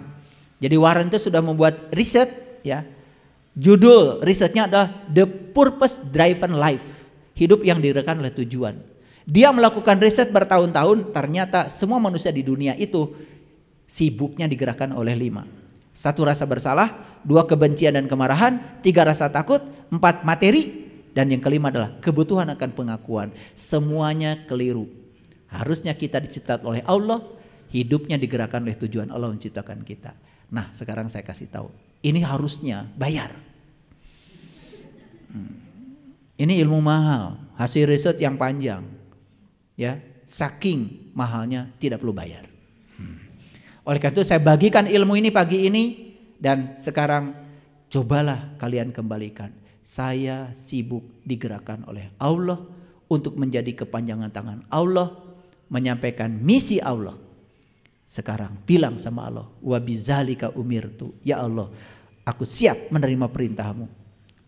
Jadi Warren itu sudah membuat riset ya. Judul risetnya adalah The Purpose Driven Life, hidup yang didirikan oleh tujuan. Dia melakukan riset bertahun-tahun, ternyata semua manusia di dunia itu sibuknya digerakkan oleh 5. 1 rasa bersalah, 2 kebencian dan kemarahan, 3 rasa takut, 4 materi, dan yang kelima adalah kebutuhan akan pengakuan. Semuanya keliru. Harusnya kita diciptakan oleh Allah, hidupnya digerakkan oleh tujuan Allah menciptakan kita. Nah sekarang saya kasih tahu, ini harusnya bayar. Ini ilmu mahal, hasil riset yang panjang, ya saking mahalnya tidak perlu bayar. Oleh karena itu saya bagikan ilmu ini pagi ini dan sekarang cobalah kalian kembalikan. Saya sibuk digerakkan oleh Allah untuk menjadi kepanjangan tangan Allah. Menyampaikan misi Allah. Sekarang bilang sama Allah, wa bizalika umirtu, ya Allah, aku siap menerima perintahmu.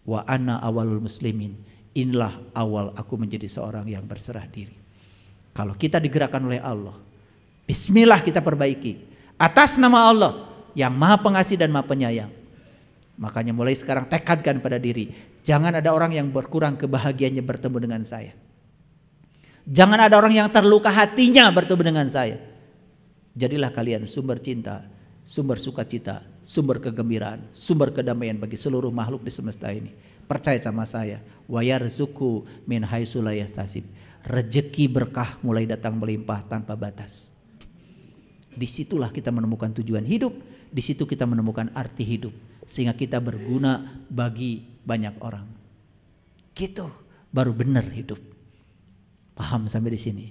Wa ana awalul muslimin, inilah awal aku menjadi seorang yang berserah diri. Kalau kita digerakkan oleh Allah, bismillah kita perbaiki atas nama Allah yang Maha Pengasih dan Maha Penyayang. Makanya mulai sekarang tekadkan pada diri, jangan ada orang yang berkurang kebahagiaannya bertemu dengan saya. Jangan ada orang yang terluka hatinya bertemu dengan saya. Jadilah kalian sumber cinta, sumber sukacita, sumber kegembiraan, sumber kedamaian bagi seluruh makhluk di semesta ini. Percaya sama saya. Wa yarzuqhu min haitsu la yahtasib. Rezeki berkah mulai datang melimpah tanpa batas. Disitulah kita menemukan tujuan hidup. Di situ kita menemukan arti hidup, sehingga kita berguna bagi banyak orang. Gitu baru benar hidup. Paham sampai di sini?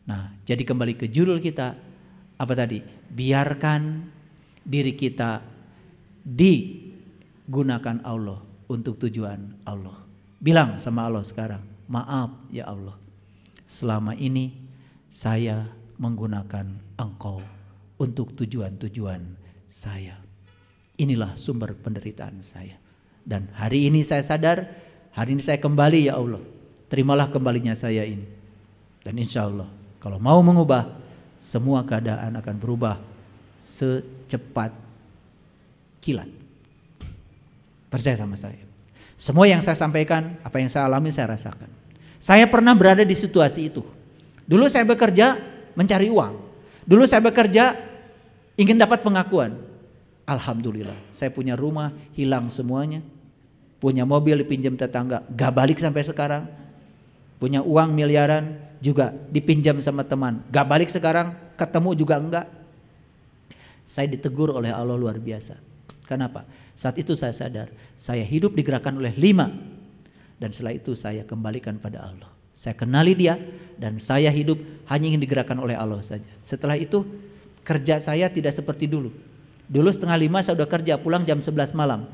Nah, jadi kembali ke judul kita apa tadi? Biarkan diri kita digunakan Allah untuk tujuan Allah. Bilang sama Allah sekarang, maaf ya Allah, selama ini saya menggunakan Engkau untuk tujuan-tujuan saya. Inilah sumber penderitaan saya. Dan hari ini saya sadar, hari ini saya kembali ya Allah. Terimalah kembalinya saya ini. Dan insya Allah kalau mau mengubah, semua keadaan akan berubah secepat kilat. Percaya sama saya. Semua yang saya sampaikan, apa yang saya alami saya rasakan. Saya pernah berada di situasi itu. Dulu saya bekerja mencari uang. Dulu saya bekerja ingin dapat pengakuan. Alhamdulillah, saya punya rumah hilang semuanya. Punya mobil dipinjam tetangga, gak balik sampai sekarang. Punya uang miliaran juga dipinjam sama teman, gak balik sekarang, ketemu juga enggak. Saya ditegur oleh Allah luar biasa. Kenapa? Saat itu saya sadar, saya hidup digerakkan oleh 5. Dan setelah itu saya kembalikan pada Allah. Saya kenali Dia dan saya hidup hanya ingin digerakkan oleh Allah saja. Setelah itu kerja saya tidak seperti dulu. Dulu 4:30 saya udah kerja, pulang jam 11 malam.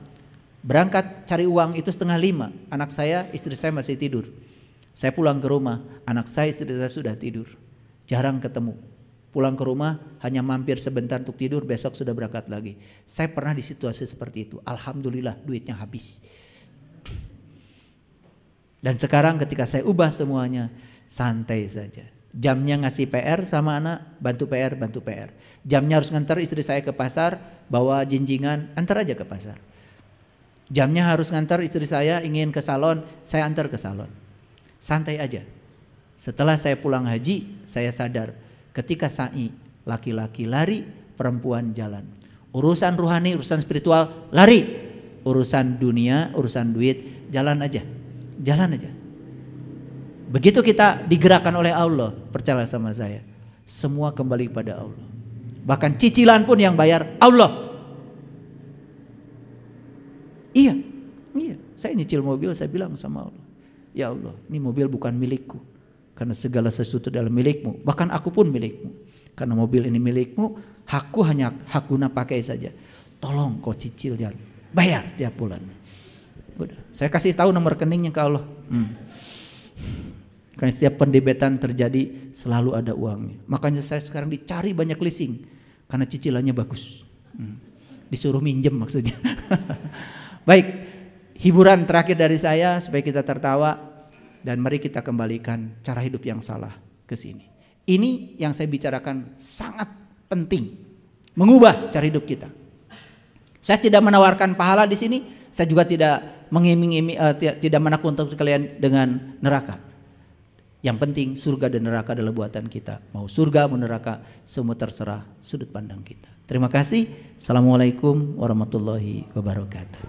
Berangkat cari uang itu 4:30. Anak saya, istri saya masih tidur. Saya pulang ke rumah, anak saya, istri saya sudah tidur. Jarang ketemu. Pulang ke rumah hanya mampir sebentar untuk tidur, besok sudah berangkat lagi. Saya pernah di situasi seperti itu. Alhamdulillah duitnya habis. Dan sekarang ketika saya ubah semuanya, santai saja. Jamnya ngasih PR sama anak, bantu PR, bantu PR. Jamnya harus ngantar istri saya ke pasar, bawa jinjingan, antar aja ke pasar. Jamnya harus ngantar istri saya ingin ke salon, saya antar ke salon. Santai aja. Setelah saya pulang haji, saya sadar ketika sa'i, laki-laki lari, perempuan jalan. Urusan ruhani, urusan spiritual, lari. Urusan dunia, urusan duit, jalan aja. Jalan aja. Begitu kita digerakkan oleh Allah, percaya sama saya, semua kembali pada Allah. Bahkan cicilan pun yang bayar Allah. Iya, saya nyicil mobil, saya bilang sama Allah, ya Allah, ini mobil bukan milikku, karena segala sesuatu dalam milikmu, bahkan aku pun milikmu. Karena mobil ini milikmu, hakku hanya hak guna pakai saja. Tolong kau cicil, jangan bayar tiap bulan. Udah, saya kasih tahu nomor rekeningnya ke Allah. Karena setiap pendebetan terjadi selalu ada uangnya. Makanya saya sekarang dicari banyak leasing karena cicilannya bagus. Disuruh minjem maksudnya. Baik, hiburan terakhir dari saya supaya kita tertawa dan mari kita kembalikan cara hidup yang salah ke sini. Ini yang saya bicarakan sangat penting, mengubah cara hidup kita. Saya tidak menawarkan pahala di sini, saya juga tidak mengiming-iming, tidak menakutkan kalian dengan neraka. Yang penting surga dan neraka adalah buatan kita. Mau surga, mau neraka, semua terserah sudut pandang kita. Terima kasih. Assalamualaikum warahmatullahi wabarakatuh.